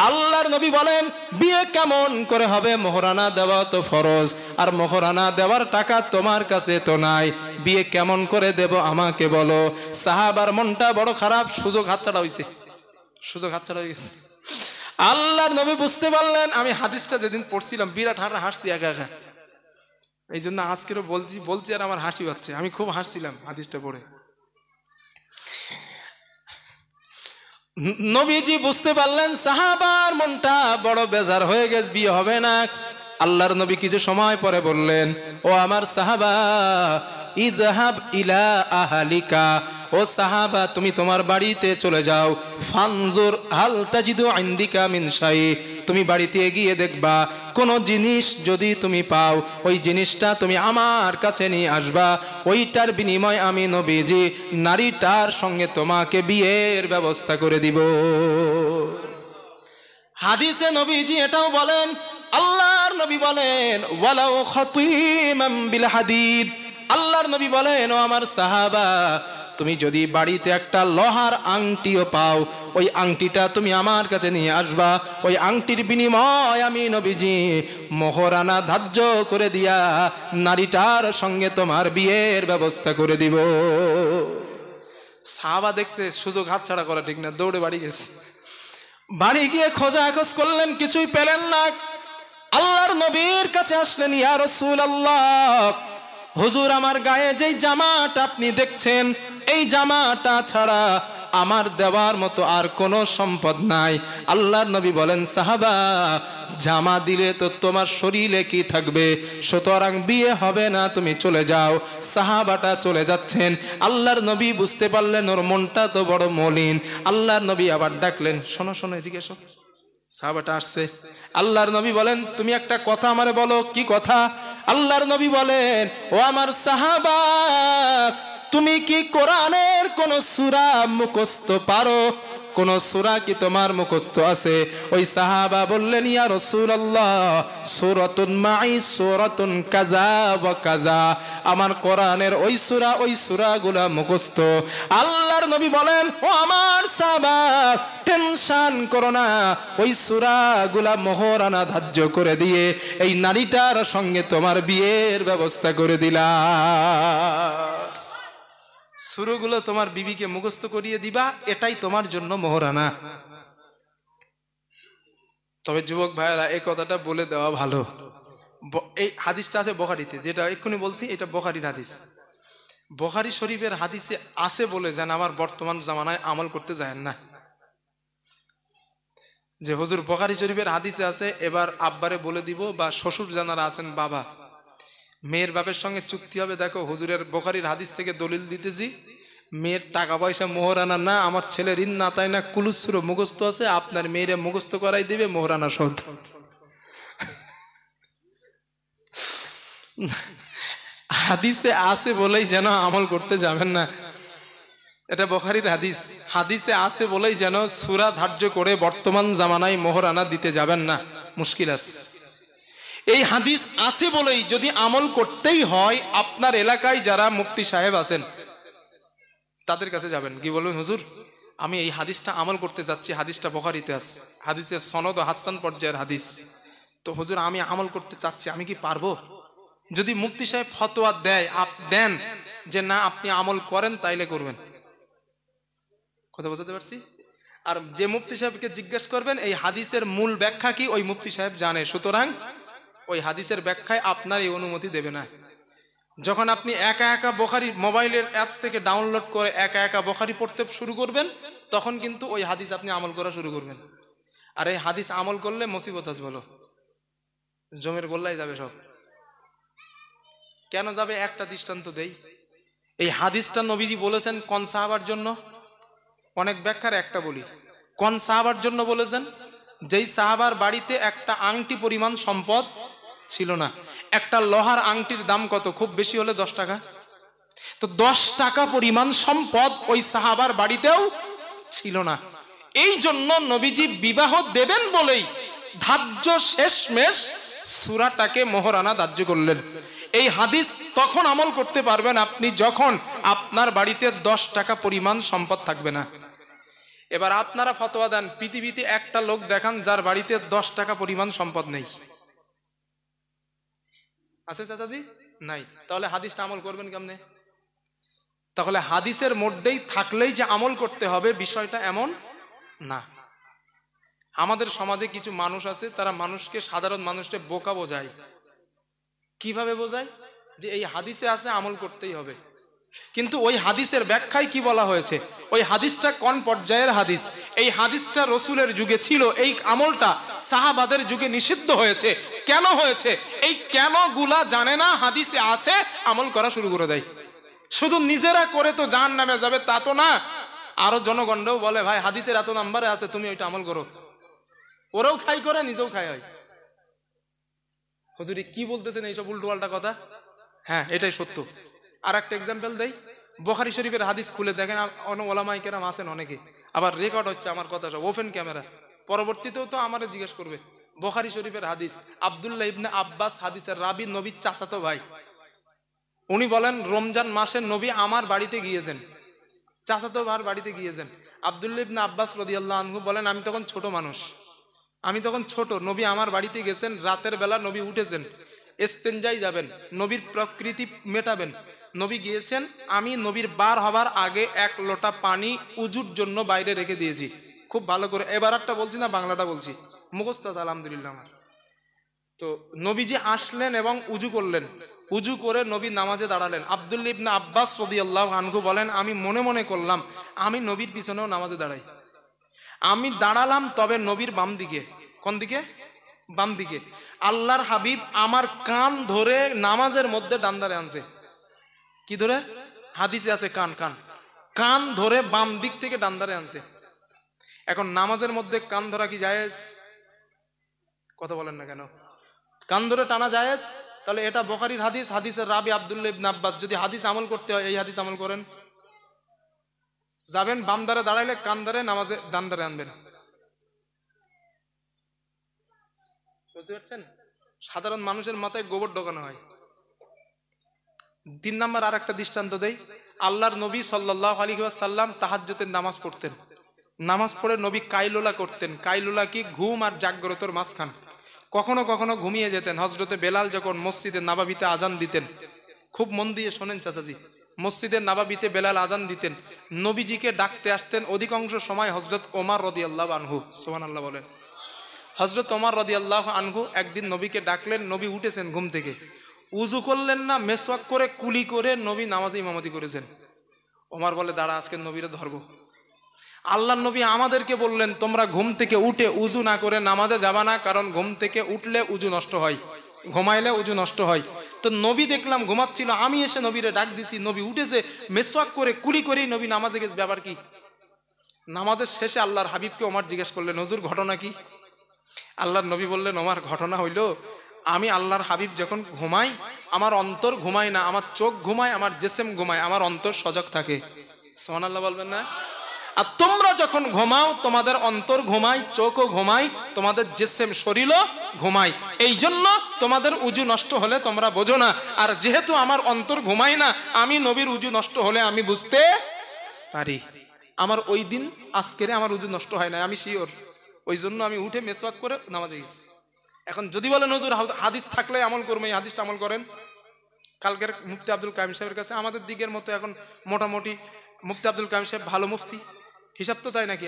আল্লাহর নবী বলেন বিয়ে কেমন করে হবে? মোহরানা দেওয়া তো ফরজ, আর মোহরানা দেওয়ার টাকা তোমার কাছে তো নাই, বিয়ে কেমন করে দেব আমাকে বলো। সাহাবার মনটা বড় খারাপ, সুযোগ হাতছাড়া হয়েছে, সুযোগ হাতছাড়া হয়ে গেছে। আল্লাহর নবী বুঝতে পারলেন, আমি হাদিসটা যেদিন পড়ছিলাম বিরাট হাসছি একা একা, এই জন্য আজকেরও বলছি আর আমার হাসি হচ্ছে, আমি খুব হাসছিলাম হাদিসটা পড়ে। নবীজি বুঝতে পারলেন সাহাবার মনটা বড় বেজার হয়ে গেছে, বিয়ে হবে না। আল্লাহর নবী কিছু সময় পরে বললেন ও আমার সাহাবা, ইযহাব ইলা আহলিকা, ও সাহাবা তুমি তোমার বাড়িতে চলে যাও। ফানজুর হাল তাজিদু ইনদিকা মিন শাই, তুমি বাড়িতে গিয়ে দেখবা কোন জিনিস যদি তুমি পাও, ওই জিনিসটা তুমি আমার কাছে নিয়ে আসবা, ওইটার বিনিময়ে আমি নবীজি নারীটার সঙ্গে তোমাকে বিয়ের ব্যবস্থা করে দিব। হাদিসে নবীজি এটাও বলেন, আল্লাহর নবী বলেন ওয়ালাউ খাতিমান বিল হাদিদ, আল্লাহর নবী বলেন ও আমার সাহাবা, তুমি যদি বাড়িতে একটা লোহার আংটিও পাও, ওই আংটিটা তুমি আমার কাছে নিয়ে আসবা। ওই আংটির বিনিময় আমি নবীজি মোহরানা ধার্য করে দিয়া নারীটার সঙ্গে তোমার বিয়ের ব্যবস্থা করে দিব। সাহাবা দেখছে সুযোগ হাতছাড়া করা ঠিক না, দৌড়ে বাড়ি গেছে। বাড়ি গিয়ে খোঁজাখোঁজ করলেন, কিছুই পেলেন না। আল্লাহর নবীর কাছে আসলেন, ইয়া রাসূলুল্লাহ, হুজুর আমার গায়ে যেই জামাটা আপনি দেখছেন, এই জামাটা ছাড়া আমার দেওয়ার মতো আর কোনো সম্পদ নাই। আল্লাহর নবী বলেন, সাহাবা, জামা দিলে তো তোমার শরীরে কি থাকবে, সুতরাং বিয়ে হবে না, তুমি চলে যাও। সাহাবাটা চলে যাচ্ছেন। আল্লাহর নবী বুঝতে পারলেন ওর মনটা তো বড় মলিন। আল্লাহর নবী আবার ডাকলেন, শোনো শোনো, এদিকে এসো। সাহাবাটা আসছে। আল্লাহর নবী বলেন, তুমি একটা কথা আমারে বলো। কি কথা? আল্লাহর নবী বলেন, ও আমার সাহাবা, তুমি কি কোরআনের কোন সূরা মুখস্থ পারো? কোন সূরা কি তোমার মুখস্থ আছে? ওই সাহাবা বললেন, ইয়া রাসূলুল্লাহ, সূরাতুন মাই, সূরাতুন কাযা ওয়া কাযা, আমার কোরআনের ওই সূরাগুলা মুখস্থ। আল্লাহর নবী বলেন, ও আমার সাহাবা, টেনশন করো না, ওই সূরাগুলা মোহরানা ধার্য করে দিয়ে এই নারীটার সঙ্গে তোমার বিয়ের ব্যবস্থা করে দিলাম। সূরাগুলো তোমার বিবিকে মুখস্থ করিয়ে দিবা, এটাই তোমার জন্য মোহরানা। তবে যুবক ভাইয়েরা, এই কথাটা বলে দেওয়া ভালো। এই হাদিসটা আছে বুখারীতে, যেটা এক্ষুনি বলছি, এটা বুখারীর হাদিস। বুখারী শরীফের হাদিসে আছে বলে যেন আবার বর্তমান জামানায় আমল করতে যায় না। যে হুজুর বুখারী শরীফের হাদিসে আছে, এবার আব্বারে বলে দিব, বা শ্বশুর যারা আছেন, বাবা, মেয়ের বাপের সঙ্গে চুক্তি হবে, দেখো হুজুরের বুখারীর হাদিস থেকে দলিল দিতেছি, মেয়ের টাকা পয়সা মোহরানা না, আমার ছেলের ঋণ না, তাই না, কুলুসুর মুখস্থ আছে, আপনার মেয়েরে মুখস্থ করাই দিবে মোহরানা শব্দ। হাদিসে আছে বলেই যেন আমল করতে যাবেন না। এটা বুখারীর হাদিস। হাদিসে আছে বলেই যেন সূরা ধার্য করে বর্তমান জামানায় মোহরানা দিতে যাবেন না, মুশকিল আছে। এই হাদিস আছে বলেই যদি আমল করতেই হয়, আপনার এলাকায় যারা মুফতি সাহেব আছেন তাদের কাছে যাবেন, কি বলবেন, হুজুর আমি এই হাদিসটা আমল করতে যাচ্ছি, হাদিসটা বুখারীতে আছে, হাদিসের সনদ হাসান পর্যায়ের হাদিস, তো হুজুর আমি আমল করতে চাচ্ছি, আমি কি পারবো? যদি মুফতি সাহেব ফতোয়া দেন যে না আপনি আমল করেন, তাইলে করবেন। কথা বুঝতে পারছি? আর যে মুফতি সাহেবকে জিজ্ঞেস করবেন এই হাদিসের মূল ব্যাখ্যা কি, ওই মুফতি সাহেব জানে, সুতরাং ওই হাদিসের ব্যাখ্যায় আপনার এই অনুমতি দেবে না। যখন আপনি একা একা বুখারী মোবাইলের অ্যাপস থেকে ডাউনলোড করে একা একা বুখারী পড়তে শুরু করবেন, তখন কিন্তু ওই হাদিস আপনি আমল করা শুরু করবেন। আর এই হাদিস আমল করলে মুসিবত আছে, বলো, জমের গোল্লাই যাবে সব। কেন যাবে? একটা দৃষ্টান্ত দেই। এই হাদিসটা নবীজি বলেছেন কোন সাহাবার জন্য? অনেক ব্যাখ্যার একটা বলি। কোন সাহাবার জন্য বলেছেন? যেই সাহাবার বাড়িতে একটা আংটি পরিমাণ সম্পদ ছিল না। একটা লোহার আংটির দাম কত? খুব বেশি হলে 10 টাকা। তো 10 টাকা পরিমাণ সম্পদ ওই সাহাবার বাড়িতেও ছিল না। এই জন্য নবীজি বিবাহ দেবেন বলেই ধার্য শেষমেশ সূরাটাকে মোহরানা ধার্য করলেন। এই হাদিস তখন আমল করতে পারবেন আপনি যখন আপনার বাড়িতে 10 টাকা পরিমাণ সম্পদ থাকবে না। এবার আপনারা ফতোয়া দেন, পৃথিবীতে একটা লোক দেখান যার বাড়িতে 10 টাকা পরিমাণ সম্পদ নেই। আছে চাচাজি? নাই। তাহলে হাদিসটা আমল করবেন কেমনে? তাহলে হাদিসের মধ্যেই থাকলেই যে আমল করতে হবে, বিষয়টা এমন না। আমাদের সমাজে কিছু মানুষ আছে, তারা মানুষকে, সাধারণ মানুষকে বোকা বোঝায়। কিভাবে বোঝায়? যে এই হাদিসে আছে, আমল করতেই হবে। কিন্তু ওই হাদিসের ব্যাখ্যায় কি বলা হয়েছে, ওই হাদিসটা কোন পর্যায়ের হাদিস, এই হাদিসটা রসুলের যুগে ছিল, এই আমলটা সাহাবাদের যুগে নিষিদ্ধ হয়েছে, কেন হয়েছে, এই কেন গুলা জানে না, হাদিসে আছে, আমল করা শুরু করে দেয়। শুধু নিজেরা করে তো জাহান্নামে যাবে তা তো না, আরো জনগণরাও বলে ভাই হাদিসের এত নাম্বারে আছে, তুমি ওইটা আমল করো। ওরাও খাই করে, নিজেও খাই হয়। হুজুরি কি বলতেছেন এইসব উল্টোপাল্টা কথা? হ্যাঁ, এটাই সত্য। আর একটা এক্সাম্পল দেই, বুখারী শরীফের হাদিস খুলে দেখেন, ওলামায়ে কেরাম আছেন অনেকে, আবার রেকর্ড হচ্ছে আমার কথা, সব ওপেন ক্যামেরা, পরবর্তীতেও তো আমারে জিজ্ঞেস করবে। বুখারী শরীফের হাদিস, আব্দুল্লাহ ইবনে আব্বাস হাদিসের রাবি, নবীর চাচাতো ভাই, উনি বলেন রমজান মাসে নবী আমার বাড়িতে গিয়েছেন, চাচাতো ভাইয়ের বাড়িতে গিয়েছেন। আব্দুল্লাহ ইবনে আব্বাস রাদিয়াল্লাহু আনহু বলেন, আমি তখন ছোট মানুষ, আমি তখন ছোট, নবী আমার বাড়িতে গেছেন, রাতের বেলা নবী উঠেছেন, ইস্তেঞ্জায় যাবেন, নবীর প্রকৃতি মেটাবেন, নবী গিয়েছেন, আমি নবীর বার হবার আগে এক লোটা পানি উজুর জন্য বাইরে রেখে দিয়েছি। খুব ভালো করে এবার একটা বলছি না, বাংলাটা বলছি, মুখস্থ আছে আলহামদুলিল্লাহ আমার। তো নবীজি আসলেন এবং উজু করলেন, উজু করে নবী নামাজে দাঁড়ালেন। আব্দুল্লাহ ইবনে আব্বাস রাদিয়াল্লাহু আনহু বলেন, আমি মনে মনে করলাম আমি নবীর পিছনেও নামাজে দাঁড়াই। আমি দাঁড়ালাম, তবে নবীর বাম দিকে। কোন দিকে? বাম দিকে। আল্লাহর হাবিব আমার কান ধরে নামাজের মধ্যে ডান্ডারে আনছে। কি ধরে? হাদিসে আছে কান, কান কান ধরে বাম দিক থেকে ডান্ডারে আনছে। এখন নামাজের মধ্যে কান ধরা কি জায়েজ? কথা বলেন না কেন? কান ধরে টানা জায়েজ? তাহলে এটা বুখারীর হাদিস, হাদিসের রাবি আব্দুল্লাহ ইবনে আব্বাস। যদি হাদিস আমল করতে হয় এই হাদিস আমল করেন। যাবেন বাম ধারে দাঁড়াইলে কান ধরে নামাজে ডান ধারে আনবেন। বুঝতে পারছেন? সাধারণ মানুষের মাথায় গোবর ঢোকানো হয়। 3 নাম্বার আর একটা দৃষ্টান্ত দেই। আল্লাহর নবী সাল্লাল্লাহু আলাইহি ওয়াসাল্লাম তাহাজ্জুদের নামাজ পড়তেন। নামাজ পড়ে নবী কাইলুলা করতেন। কাইলুলা কি? ঘুম আর জাগ্রতর মাঝখান। কখনো কখনো ঘুমিয়ে যেতেন। হযরতে বেলাল যখন মসজিদে নাবাবিতে আজান দিতেন, খুব মন দিয়ে শোনেন চাচাজি, মসজিদের নাবাবিতে বেলাল আজান দিতেন, নবীজিকে ডাকতে আসতেন অধিকাংশ সময় হযরত ওমর রাদিয়াল্লাহু আনহু। সুবহানাল্লাহ বলেন। হযরত ওমর রাদিয়াল্লাহু আনহু একদিন নবীকে ডাকলেন, নবী উঠেছেন ঘুম থেকে, উজু করলেন না, মেসওয়াক করে কুলি করে নবী নামাজে ইমামতি করেছেন। ওমর বলে, দাঁড়া, আজকে নবীরে ধরবো। আল্লাহর নবী আমাদেরকে বললেন, তোমরা ঘুম থেকে উঠে উজু না করে নামাজে যাবা না, কারণ ঘুম থেকে উঠলে উজু নষ্ট হয়, ঘুমাইলে উজু নষ্ট হয়। তো নবী দেখলাম ঘুমাচ্ছিল, আমি এসে নবীরে ডাক দিছি, নবী উঠেছে, মেসওয়াক করে কুলি করেই নবী নামাজে গেছে। ব্যাপার কি? নামাজের শেষে আল্লাহর হাবিবকে ওমর জিজ্ঞেস করলেন, হুজুর ঘটনা কি? আল্লাহর নবী বললেন, ওমর ঘটনা হইল, আমি আল্লাহর হাবিব যখন ঘুমাই, আমার অন্তর ঘুমায় না, আমার চোখ ঘুমায়, আমার জেসেম ঘুমায়, আমার অন্তর সজাগ থাকে। সুবহানাল্লাহ বলবেন না? আর তোমরা যখন ঘুমাও তোমাদের অন্তর ঘুমায়, চোখও ঘুমায়, তোমাদের জেসেম শরীরও ঘুমায়। এই জন্য তোমাদের উজু নষ্ট হলে তোমরা বোঝো না। আর যেহেতু আমার অন্তর ঘুমায় না, আমি নবীর উজু নষ্ট হলে আমি বুঝতে পারি। আমার ওই দিন আজকের আমার উজু নষ্ট হয় না, আমি শিওর। ওই জন্য আমি উঠে মেসওয়াক করে নামাজে গেছি। এখন যদি বলেন হুজুর হাদিস থাকলে আমল করবো, এই হাদিসটা আমল করেন। কালকের মুফতি আব্দুল কাইম সাহেবের কাছে আমাদের দিকের মতো এখন মোটামুটি মুফতি আব্দুল কাইম সাহেব ভালো মুফতি, হিসাব তো তাই নাকি?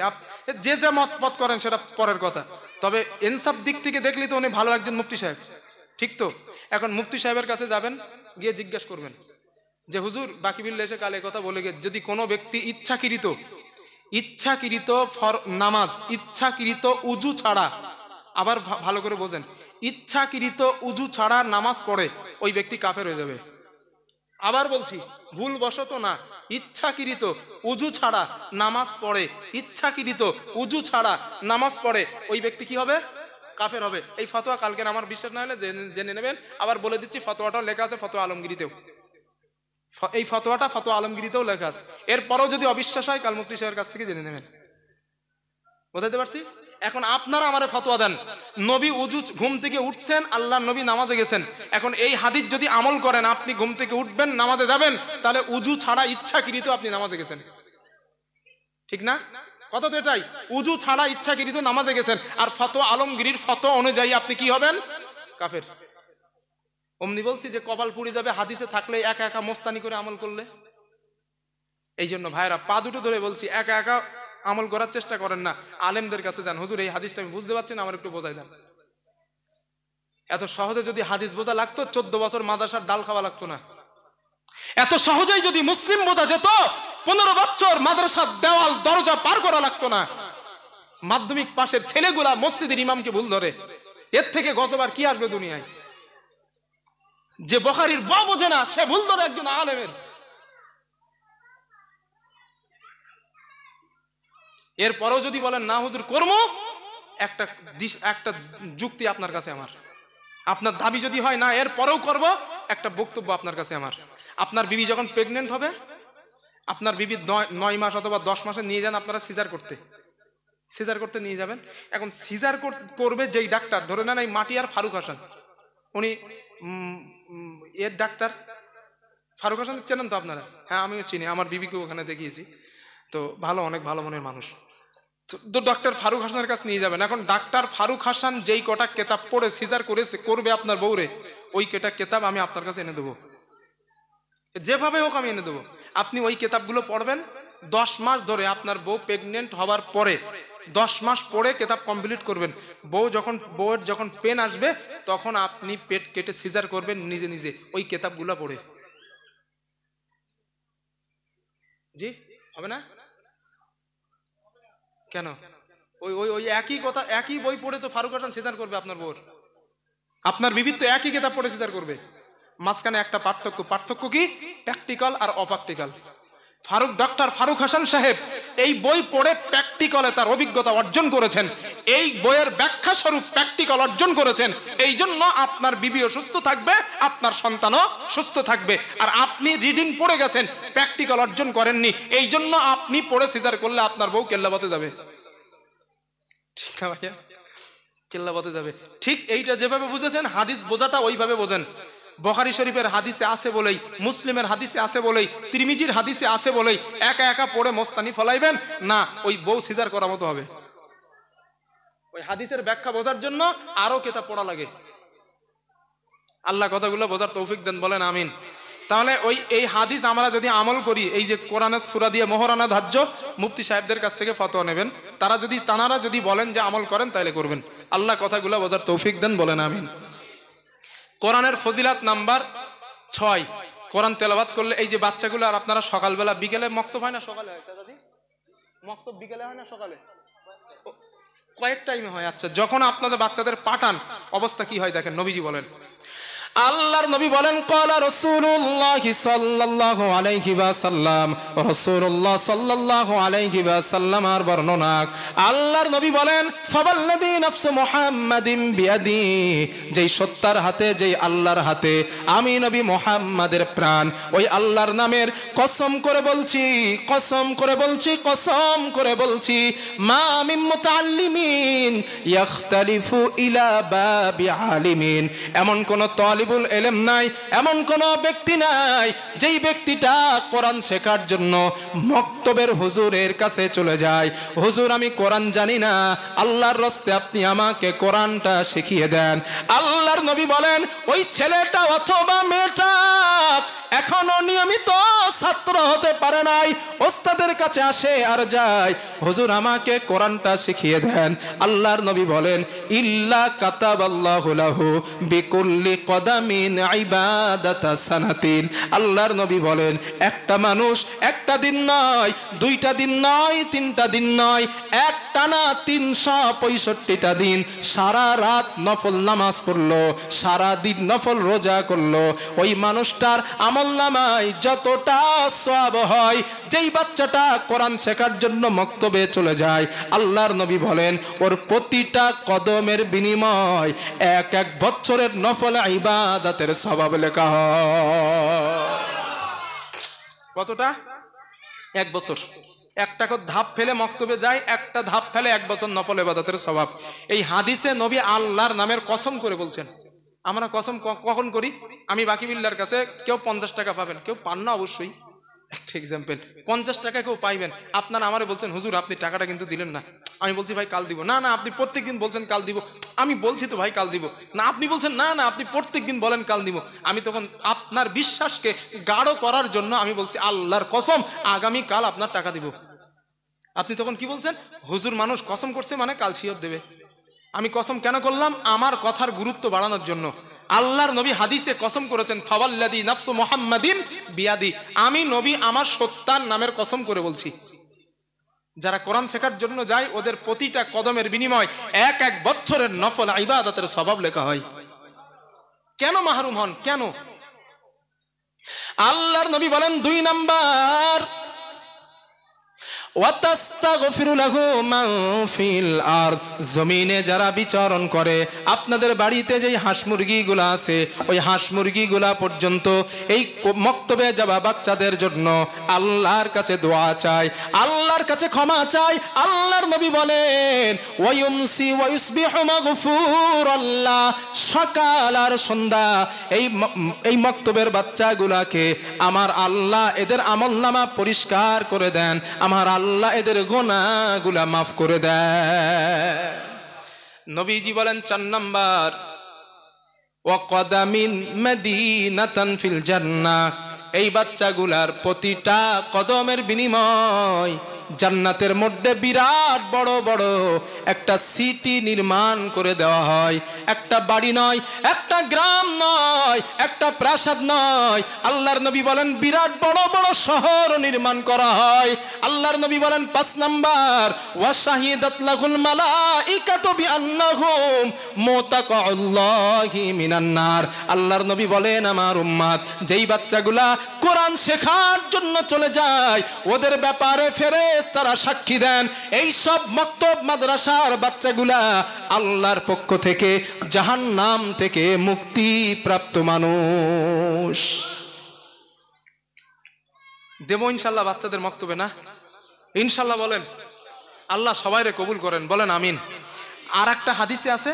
যে যে মত পথ করেন সেটা পরের কথা, তবে ইনসাফ দিক থেকে দেখলে তো উনি ভালো একজন মুফতি সাহেব, ঠিক তো? এখন মুফতি সাহেবের কাছে যাবেন, গিয়ে জিজ্ঞেস করবেন যে হুজুর বাকি বিল্লে এসে কালে কথা বলে গে, যদি কোনো ব্যক্তি ইচ্ছাকৃত নামাজ, ইচ্ছাকৃত উজু ছাড়া, আবার ভালো করে বোঝেন, ইচ্ছাকৃত উজু ছাড়া নামাজ পড়ে, ওই ব্যক্তি কাফের হয়ে যাবে। আবার বলছি, ভুল বশত না, ইচ্ছাকৃত উজু ছাড়া নামাজ পড়ে, ইচ্ছাকৃত উজু ছাড়া নামাজ পড়ে, ওই ব্যক্তি কি হবে? কাফের হবে। এই ফতোয়া কালকে আমার বিশ্বাস না হলে জেনে নেবেন। আবার বলে দিচ্ছি, ফতোয়াটাও লেখা আছে ফতোয়া আলমগীরিতেও, এই ফতোয়াটা ফতোয়া আলমগীরিতেও লেখা আছে। এরপরেও যদি অবিশ্বাস হয়, কাল মুফতি সাহেবের কাছ থেকে জেনে নেবেন। বুঝাইতে পারছি? এখন আপনারা আমারে ফতোয়া দেন, নবী উজু ঘুম থেকে উঠছেন, আল্লাহর নবী নামাজে গেছেন, এখন এই হাদিস যদি আমল করেন, আপনি ঘুম থেকে উঠবেন নামাজে যাবেন, তাহলে উজু ছাড়া ইচ্ছাকৃত আপনি নামাজে গেছেন, ঠিক না? কথা তো এটাই, উজু ছাড়া ইচ্ছাকৃত নামাজে গেছেন, আর ফতোয়া আলমগীরির ফতোয়া অনুযায়ী আপনি কি হবেন? কাফের। অমনি বলছি যে কপাল পুড়ে যাবে হাদিসে থাকলে একা একা মোস্তানি করে আমল করলে। এই জন্য ভাইরা পা দুটো ধরে বলছি, একা একা আমল করার চেষ্টা করেন না, আলেমদের কাছে যান। হুজুর এই হাদিসটা আমি বুঝতে পারছি না, আমার একটু বোঝাই দেন। এত সহজে যদি হাদিস বোঝা লাগতো, 14 বছর মাদ্রাসার ডাল খাওয়া লাগতো না। এত সহজেই যদি মুসলিম বোঝা যেত, 15 বছর মাদ্রাসার দেওয়াল দরজা পার করা লাগতো না। মাধ্যমিক পাশের ছেলেগুলা মসজিদের ইমামকে ভুল ধরে, এর থেকে গজব আর কি আসবে দুনিয়ায়? যে বুখারীর ব বোঝে না, সে ভুল ধরে একজন আলেমের। এরপরেও যদি বলেন না হুজুর কর্ম, একটা যুক্তি আপনার কাছে আমার, আপনার দাবি যদি হয় না এরপরেও করব, একটা বক্তব্য আপনার কাছে আমার। আপনার বিবি যখন প্রেগনেন্ট হবে, আপনার বিবি 9 মাস অথবা 10 মাসে নিয়ে যান আপনারা সিজার করতে নিয়ে যাবেন। এখন সিজার করবে যেই ডাক্তার, ধরে নেন এই মাটিয়ার ফারুক হাসান, উনি এর ডাক্তার ফারুক হাসান চেনেন তো আপনারা? হ্যাঁ আমিও চিনি, আমার বিবিকে ওখানে দেখিয়েছি। তো ভালো, অনেক ভালো মনের মানুষ। তো ডক্টর ফারুক হাসানের কাছে নিয়ে যাবেন। এখন ডাক্তার ফারুক হাসান যেই কটা কেতাব পড়ে সিজার করবে আপনার বউরে, ওই কেটা কেতাব আমি আপনার কাছে এনে দেবো, যেভাবে হোক আমি এনে দেবো। আপনি ওই কেতাবগুলো পড়বেন 10 মাস ধরে। আপনার বউ প্রেগনেন্ট হওয়ার পরে 10 মাস পড়ে কেতাব কমপ্লিট করবেন। বউয়ের যখন পেন আসবে তখন আপনি পেট কেটে সিজার করবেন নিজে নিজে ওই কেতাবগুলো পড়ে। জি হবে না কেন? ওই ওই ওই একই কথা, একই বই পড়ে তো ফারুক হাসান সিজার করবে আপনার বউর। আপনার বিবি তো একই কেতাব পড়ে সিজার করবে। মাঝখানে একটা পার্থক্য কি? প্র্যাকটিক্যাল আর অপ্র্যাকটিক্যাল। ডক্টর ফারুক হাসান সাহেব এই বই পড়ে প্র্যাকটিক্যালে তার অভিজ্ঞতা অর্জন করেছেন, এই বইয়ের ব্যাখ্যা স্বরূপ প্র্যাকটিক্যাল অর্জন করেছেন। এই জন্য আপনার বিবিও সুস্থ থাকবে, আপনার সন্তানও সুস্থ থাকবে। আর আপনি রিডিং পড়ে গেছেন, প্র্যাকটিক্যাল অর্জন করেননি, এই জন্য আপনি পড়ে সিজার করলে আপনার বউ কেল্লাবতে যাবে। ঠিক না ভাইয়া? কেল্লাবতে যাবে। ঠিক এইটা যেভাবে বুঝেছেন, হাদিস বোঝাটা ওইভাবে বোঝেন। বুখারী শরীফের হাদিসে আছে বলেই, মুসলিমের হাদিসে আছে বলেই, তিরমিজির হাদিসে আছে বলেই একা একা পড়ে মোস্তানি ফলাইবেন না, ওই বউ সিজার করার মতো হবে। ওই হাদিসের ব্যাখ্যা বোঝার জন্য আরো কেতাব পড়া লাগে। আল্লাহ কথাগুলো বোঝার তৌফিক দেন, বলেন আমিন। তাহলে এই হাদিস আমরা যদি আমল করি, এই যে কোরআনের সূরা দিয়ে মোহরানা ধার্য, মুফতি সাহেবদের কাছ থেকে ফতোয়া নেবেন, তানারা যদি বলেন যে আমল করেন তাহলে করবেন। আল্লাহ কথাগুলো বোঝার তৌফিক দেন, বলেন আমিন। কোরআনের ফজিলাত নাম্বার 6, কোরআন তেলাওয়াত করলে এই যে বাচ্চাগুলো, আর আপনারা সকালবেলা বিকেলে মক্তব হয় না, সকালে হয় দাদি? মক্তব বিকেলে হয় না সকালে? কয়েক টাইমে হয়। আচ্ছা, যখন আপনাদের বাচ্চাদের পাঠান অবস্থা কি হয় দেখেন, নবীজি বলেন, আল্লাহর নবী বলেন, ক্বালা রাসূলুল্লাহ সাল্লাল্লাহু আলাইহি ওয়াসাল্লাম, রাসূলুল্লাহ সাল্লাল্লাহু আলাইহি ওয়াসাল্লাম আর বর্ণনা, আল্লাহর নবী বলেন, ফাওয়াল্লাযী নাফসু মুহাম্মাদিন বিয়াদি, যেই সত্তার হাতে, যেই আল্লাহর হাতে আমি নবী মুহাম্মাদের প্রাণ, ওই আল্লাহর নামের কসম করে বলছি, কসম করে বলছি, কসম করে বলছি, মা মিন মুতাআল্লিমিন ইখতালিফু ইলা বাবি আলিমিন, এমন কোন তালিবুল ইলম নাই, এমন কোন ব্যক্তি নাই যেই ব্যক্তিটা কোরআন শেখার জন্য মক্তবের হুজুরের কাছে চলে যায়, হুজুর আমি কোরআন জানি না, আল্লাহর রাস্তে আপনি আমাকে কোরআনটা শিখিয়ে দেন। আল্লাহর নবী বলেন, ওই ছেলেটা অথবা মেয়েটা এখনো নিয়মিত ছাত্র হতে পারে নাই, ওস্তাদের কাছে আসে আর যায়, হুজুর আমাকে কোরআনটা শিখিয়ে দেন। আল্লাহর নবী বলেন, ইল্লা কাতাবাল্লাহু লাহু বিকুল্লি কদামিন ইবাদাতা সানাতিন। আল্লাহর নবী বলেন, একটা মানুষ একটা দিন নয়, 2টা দিন নয়, 3টা দিন নয়, একটানা 365টা দিন সারা রাত নফল নামাজ পড়লো, সারা দিন নফল রোজা করলো, ওই মানুষটার আমলনামায় যতটা সওয়াব হয়, যেই বাচ্চাটা কোরআন শেখার জন্য মক্তবে চলে যায়, আল্লাহর নবী বলেন, ওর প্রতিটা কদমের বিনিময় 1 বছরের নফল ইবাদতের সওয়াব লেখা হয়। কতটা? 1 বছর। একটা ধাপ ফেলে মক্তবে যায়, একটা ধাপ ফেলে 1 বছর নফল ইবাদতের সওয়াব। এই হাদিসে নবী আল্লাহর নামের কসম করে বলছেন। আমরা কসম কখন করি? আমি বাকি বিল্লার কাছে, কেউ 50 টাকা পাবেন, কেউ পান না অবশ্যই, একটা এক্সাম্পল, 50 টাকা কেউ পাইবেন, আপনারা আমারে বলছেন, হুজুর আপনি টাকাটা কিন্তু দিলেন না। আমি বলছি, ভাই কাল দিব। না না, আপনি প্রত্যেকদিন বলছেন কাল দিব। আমি বলছি তো ভাই কাল দিব। না, আপনি বলছেন না না, আপনি প্রত্যেকদিন বলেন কাল দিব। আমি তখন আপনার বিশ্বাসকে গাঢ় করার জন্য আমি বলছি, আল্লাহর কসম আগামী কাল আপনার টাকা দিব। আপনি তখন কি বলছেন? হুজুর মানুষ কসম করছে মানে কাল শিওর দেবে। আমি কসম কেন করলাম? আমার কথার গুরুত্ব বাড়ানোর জন্য। আল্লাহর নবী হাদিসে কসম করেছেন, ফাওয়াল্লাযী নাফসু মুহাম্মাদিন বিয়াদি, আমি নবী আমার সত্তার নামের কসম করে বলছি, যারা কোরআন শেখার জন্য যায় ওদের প্রতিটা কদমের বিনিময় 1 বছরের নফল ইবাদতের সওয়াব লেখা হয়। কেন মাহরুম হন? কেন? আল্লাহর নবী বলেন, 2 নাম্বার, ওয়াতাস্তাগফিরু লাহু মান ফিল আরদ, জমিনে যারা বিচরণ করে, আপনাদের বাড়িতে যেই হাঁস মুরগিগুলো আছে ওই হাঁস মুরগিগুলা পর্যন্ত এই মক্তবে যাওয়া বাচ্চাদের জন্য আল্লাহর কাছে দোয়া চায়, আল্লাহর কাছে ক্ষমা চায়। আল্লাহর নবী বলেন ওয়ায়ুমসি ওয়ায়ুসবিহু মাগফুরাল্লাহ, সকাল আর সন্ধ্যা এই মক্তবের বাচ্চাগুলাকে আমার আল্লাহ এদের আমলনামা পরিষ্কার করে দেন, আমার আল্লাহ এদের গুনাহগুলা মাফ করে দেয়। নবীজি বলেন 4 নাম্বার ওয়াকদামিন মাদিনাতান ফিল জান্নাহ, এই বাচ্চাগুলার প্রতিটা কদমের বিনিময় জান্নাতের মধ্যে বিরাট বড় বড় একটা সিটি নির্মাণ করে দেওয়া হয়। একটা বাড়ি নয়, একটা গ্রাম নয়, একটা প্রাসাদ নয়, আল্লাহর নবী বলেন বিরাট বড় বড় শহর নির্মাণ করা হয়। আল্লাহর নবী বলেন 5 নাম্বার ওয়া শাহিদাত লাহুল মালাইকাতু বিআন্নাহুম মুতাকাউল্লাহি মিনান নার, আল্লাহর নবী বলেন আমার উম্মত যেই বাচ্চাগুলা কোরআন শেখার জন্য চলে যায় ওদের ব্যাপারে ফেরেশতারা সাক্ষী দেন এই সব মক্তব মাদ্রাসার বাচ্চাগুলা আল্লাহর পক্ষ থেকে জাহান্নাম থেকে মুক্তি প্রাপ্ত মানুষ। দেব ইনশাআল্লাহ বাচ্চাদের মক্তবে না? ইনশাআল্লাহ বলেন, আল্লাহ সবাইরে কবুল করেন, বলেন আমিন। আর একটা হাদিসে আছে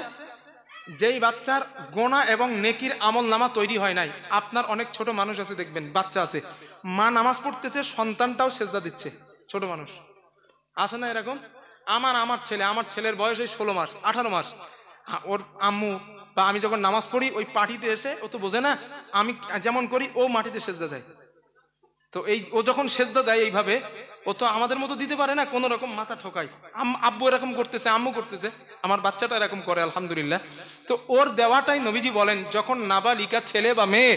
যেই বাচ্চার গোনা এবং নেকির আমল নামা তৈরি হয় নাই, আপনার অনেক ছোট মানুষ আছে দেখবেন, বাচ্চা আছে, মা নামাজ পড়তেছে সন্তানটাও সেজদা দিচ্ছে, ছোট মানুষ আছে না এরকম? আমার ছেলের বয়স এই 16 মাস 18 মাস, ওর আম্মু বা আমি যখন নামাজ পড়ি ওই পাটিতে এসে, ও তো বোঝে না আমি যেমন করি ও মাটিতে সেজদা দেয়, তো ও যখন সেজদা দেয় এইভাবে, ও তো আমাদের মতো দিতে পারে না, কোনো রকম মাথা ঠোকায়, আব্বু এরকম করতেছে, আম্মু করতেছে, আমার বাচ্চাটা এরকম করে আলহামদুলিল্লাহ। তো ওর দেওয়াটাই নবীজি বলেন যখন নাবালিকা ছেলে বা মেয়ে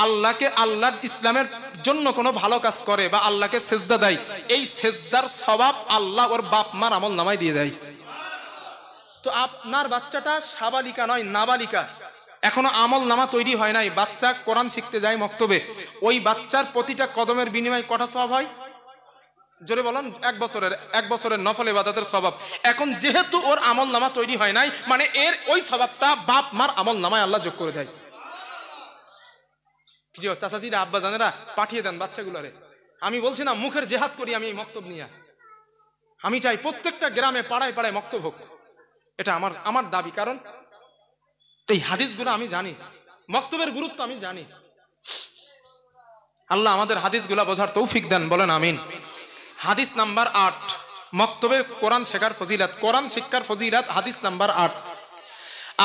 আল্লাহকে, আল্লাহর ইসলামের জন্য কোনো ভালো কাজ করে বা আল্লাহকে সেজদা দেয়, এই সেজদার সওয়াব আল্লাহ ওর বাপ মার আমল নামায় দিয়ে দেয়। তো আপনার বাচ্চাটা সাবালিকা নয়, নাবালিকা, এখনো আমল নামা তৈরি হয় নাই, বাচ্চা কোরআন শিখতে যায় মক্তবে, ওই বাচ্চার প্রতিটা কদমের বিনিময়ে কটা সওয়াব হয়? জোরে বলেন, 1 বছরের নফল ইবাদতের সওয়াব। এখন যেহেতু ওর আমল নামা তৈরি হয় নাই, মানে এর ওই সওয়াবটা বাপ মার আমল নামায় আল্লাহ যোগ করে দেয়। প্রিয় চাচাজিরা, আব্বা জানেরা, পাঠিয়ে দেন বাচ্চাগুলোরে। আমি বলছি না মুখের জেহাদ করি আমি এই মক্তব নিয়ে, আমি চাই প্রত্যেকটা গ্রামে পাড়ায় পাড়ায় মক্তব হোক, এটা আমার দাবি। কারণ এই হাদিসগুলো আমি জানি, মক্তবের গুরুত্ব আমি জানি। আল্লাহ আমাদের হাদিসগুলো বোঝার তৌফিক দেন, বলেন আমিন। হাদিস নাম্বার 8, মক্তবে কোরআন শেখার ফজিলত, কোরআন শিক্ষার ফজিলত, হাদিস নাম্বার 8।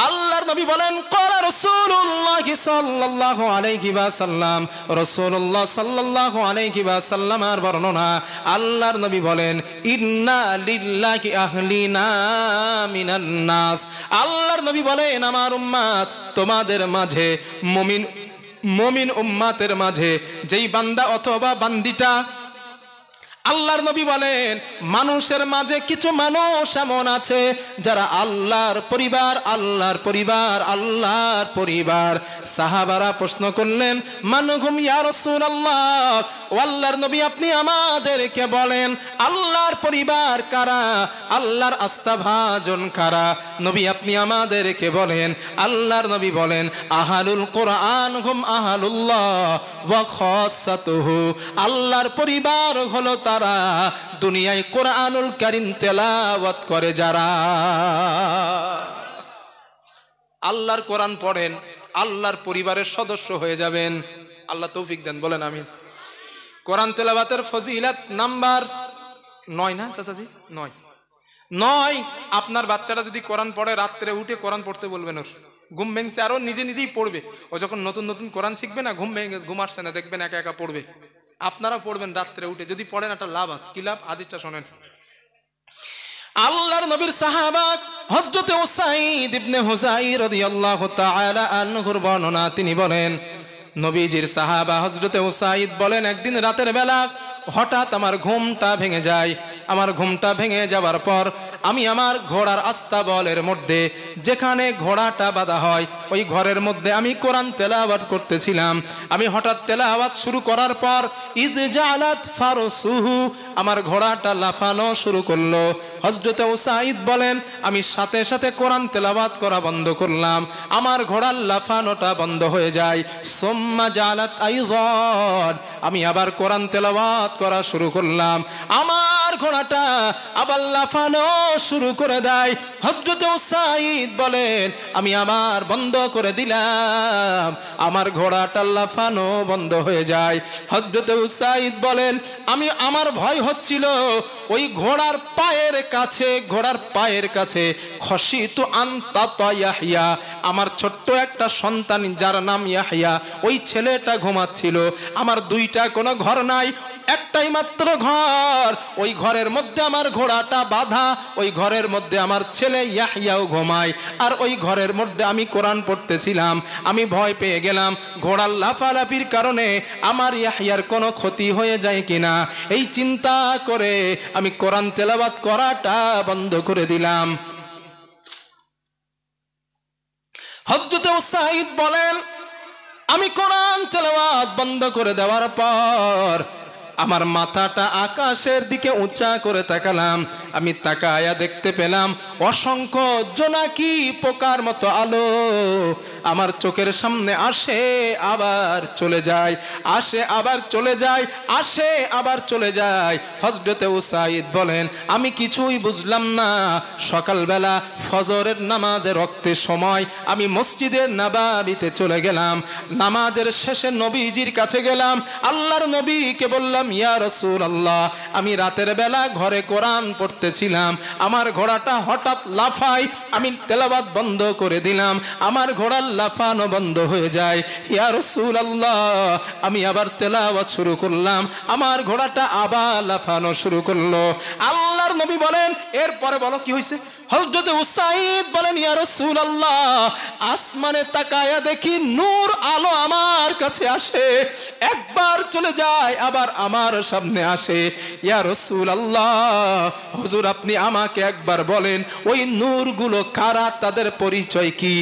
আল্লাহর নবী বলেন ক্বালা রাসূলুল্লাহ সাল্লাল্লাহু আলাইহি ওয়াসাল্লাম, রাসূলুল্লাহ সাল্লাল্লাহু আলাইহি ওয়াসাল্লামের বর্ণনা, আল্লাহর নবী বলেন ইন্না লিল্লাহি আহলিনা মিনান নাস, আল্লাহর নবী বলেন আমার উম্মত তোমাদের মাঝে, মুমিন উম্মতের মাঝে যেই বান্দা অথবা বান্দিটা, আল্লাহর নবী বলেন মানুষের মাঝে কিছু মানুষ এমন আছে যারা আল্লাহর পরিবার, আল্লাহর পরিবার, আল্লাহর পরিবার। সাহাবারা প্রশ্ন করলেন মানহুম ইয়া রাসূলুল্লাহ, ও আল্লাহর নবী আপনি আমাদেরকে বলেন আল্লাহর পরিবার কারা, আল্লাহর আস্থাভাজন কারা? নবী আপনি আমাদেরকে বলেন। আল্লাহর নবী বলেন আহালুল কোরআন হুম আহালুল্লাহ ওয়া খাসাতুহু, আল্লাহর পরিবার হলো তারা দুনিয়ায় কোরআনুল কারীম তেলাওয়াত করে যারা। আল্লাহর কোরআন পড়েন, আল্লাহর পরিবারের সদস্য হয়ে যাবেন, আল্লাহ তৌফিক দেন, বলেন আমিন। কোরআন তেলাওয়াতের ফজিলত নাম্বার 9 না চাচাজি? 9। আপনার বাচ্চাটা যদি কোরআন পড়ে রাত্রে উঠে কোরআন পড়তে বলবেন, ওর ঘুম ভেঙছে, আরো নিজে নিজেই পড়বে। ও যখন নতুন নতুন কোরআন শিখবে না, ঘুম ভেঙে ঘুম আসছে না, দেখবেন একা একা পড়বে। আপনারা পড়বেন রাত্রে উঠে, যদি পড়েন একটা লাভ আছে। কি লাভ? হাদিসটা শোনেন। আল্লাহর নবীর সাহাবা হযরত উসাইদ ইবনে হুযাইর রাদিয়াল্লাহু তাআলা আনহুর বর্ণনা, তিনি বলেন নবীজির সাহাবা হযরত উসাইদ বলেন একদিন রাতের বেলা হঠাৎ আমার ঘুমটা ভেঙে যায়। আমার ঘুমটা ভেঙে যাওয়ার পর আমি আমার ঘোড়ার আস্তাবলের মধ্যে, যেখানে ঘোড়াটা বাঁধা হয়, ওই ঘরের মধ্যে আমি কোরআন তেলাওয়াত করতেছিলাম। আমি হঠাৎ তেলাওয়াত শুরু করার পর ইদ জালাত ফারসুহু, আমার ঘোড়াটা লাফানো শুরু করলো। হযরতে উসাইদ বলেন, আমি সাথে সাথে কোরআন তেলাওয়াত করা বন্ধ করলাম, আমার ঘোড়ার লাফানোটা বন্ধ হয়ে যায়। সুম্মা জালাত আইযান, আমি আবার কোরআন তেলাওয়াত করা শুরু করলাম, আমার ঘোড়াটা আবার লাফানো শুরু করে দেয়। হযরতে উসাইদ বলেন, আমি আবার বন্ধ করে দিলাম, আমার ঘোড়াটা লাফানো বন্ধ হয়ে যায়। হযরতে উসাইদ বলেন, আমার ভয় হচ্ছিল ওই ঘোড়ার পায়ের কাছে খশিতু আন তাতা ইয়াহইয়া, আমার ছোট্ট একটা সন্তান যার নাম ইয়াহইয়া, ওই ছেলেটা ঘুমাচ্ছিল। আমার দুইটা কোনো ঘর নাই, একটাই মাত্র ঘর, ওই ঘরের মধ্যে আমার ঘোড়াটা বাঁধা, ওই ঘরের মধ্যে আমার ছেলে ইয়াহইয়াও ঘুমায়, আর ওই ঘরের মধ্যে আমি কোরআন পড়তেছিলাম। আমি ভয় পেয়ে গেলাম ঘোড়ার লাফালাফির কারণে আমার ইয়াহইয়ার কোনো ক্ষতি হয়ে যায় কিনা, এই চিন্তা করে আমি কোরআন তেলাওয়াত করাটা বন্ধ করে দিলাম। হযরত উসাইদ বলেন, আমি কোরআন তেলাওয়াত বন্ধ করে দেওয়ার পর আমার মাথাটা আকাশের দিকে উঁচা করে তাকালাম। আমি তাকায়া দেখতে পেলাম অসংখ্য জোনাকি পোকার মতো আলো আমার চোখের সামনে আসে আবার চলে যায়, আসে আবার চলে যায়, আসে আবার চলে যায়। হযরতে উসাইদ বলেন, আমি কিছুই বুঝলাম না। সকালবেলা ফজরের নামাজের রক্তের সময় আমি মসজিদের নববীতে চলে গেলাম, নামাজের শেষে নবীজির কাছে গেলাম, আল্লাহর নবীকে বললাম, ইয়া রাসূলুল্লাহ, আমি রাতের বেলা ঘরে কোরআন পড়তেছিলাম, আমার ঘোড়াটা হঠাৎ লাফায়, আমি তেলাওয়াত বন্ধ করে দিলাম, আমার ঘোড়ার লাফানো বন্ধ হয়ে যায়। ইয়া রাসূলুল্লাহ, আমি আবার তেলাওয়াত শুরু করলাম, আমার ঘোড়াটা আবার লাফানো শুরু করলো। আল্লাহর নবী বলেন, এরপরে বলো কি হয়েছে? হযরত উসাইদ বলেন, ইয়া রাসূলুল্লাহ, আসমানে তাকায়া দেখি নূর আলো আমার কাছে আসে, একবার চলে যায় আবার আমার সামনে আসে। ইয়া রাসূলুল্লাহ, হুজুর আপনি আমাকে একবার বলেন ওই নূরগুলো কারা, তাদের পরিচয় কি,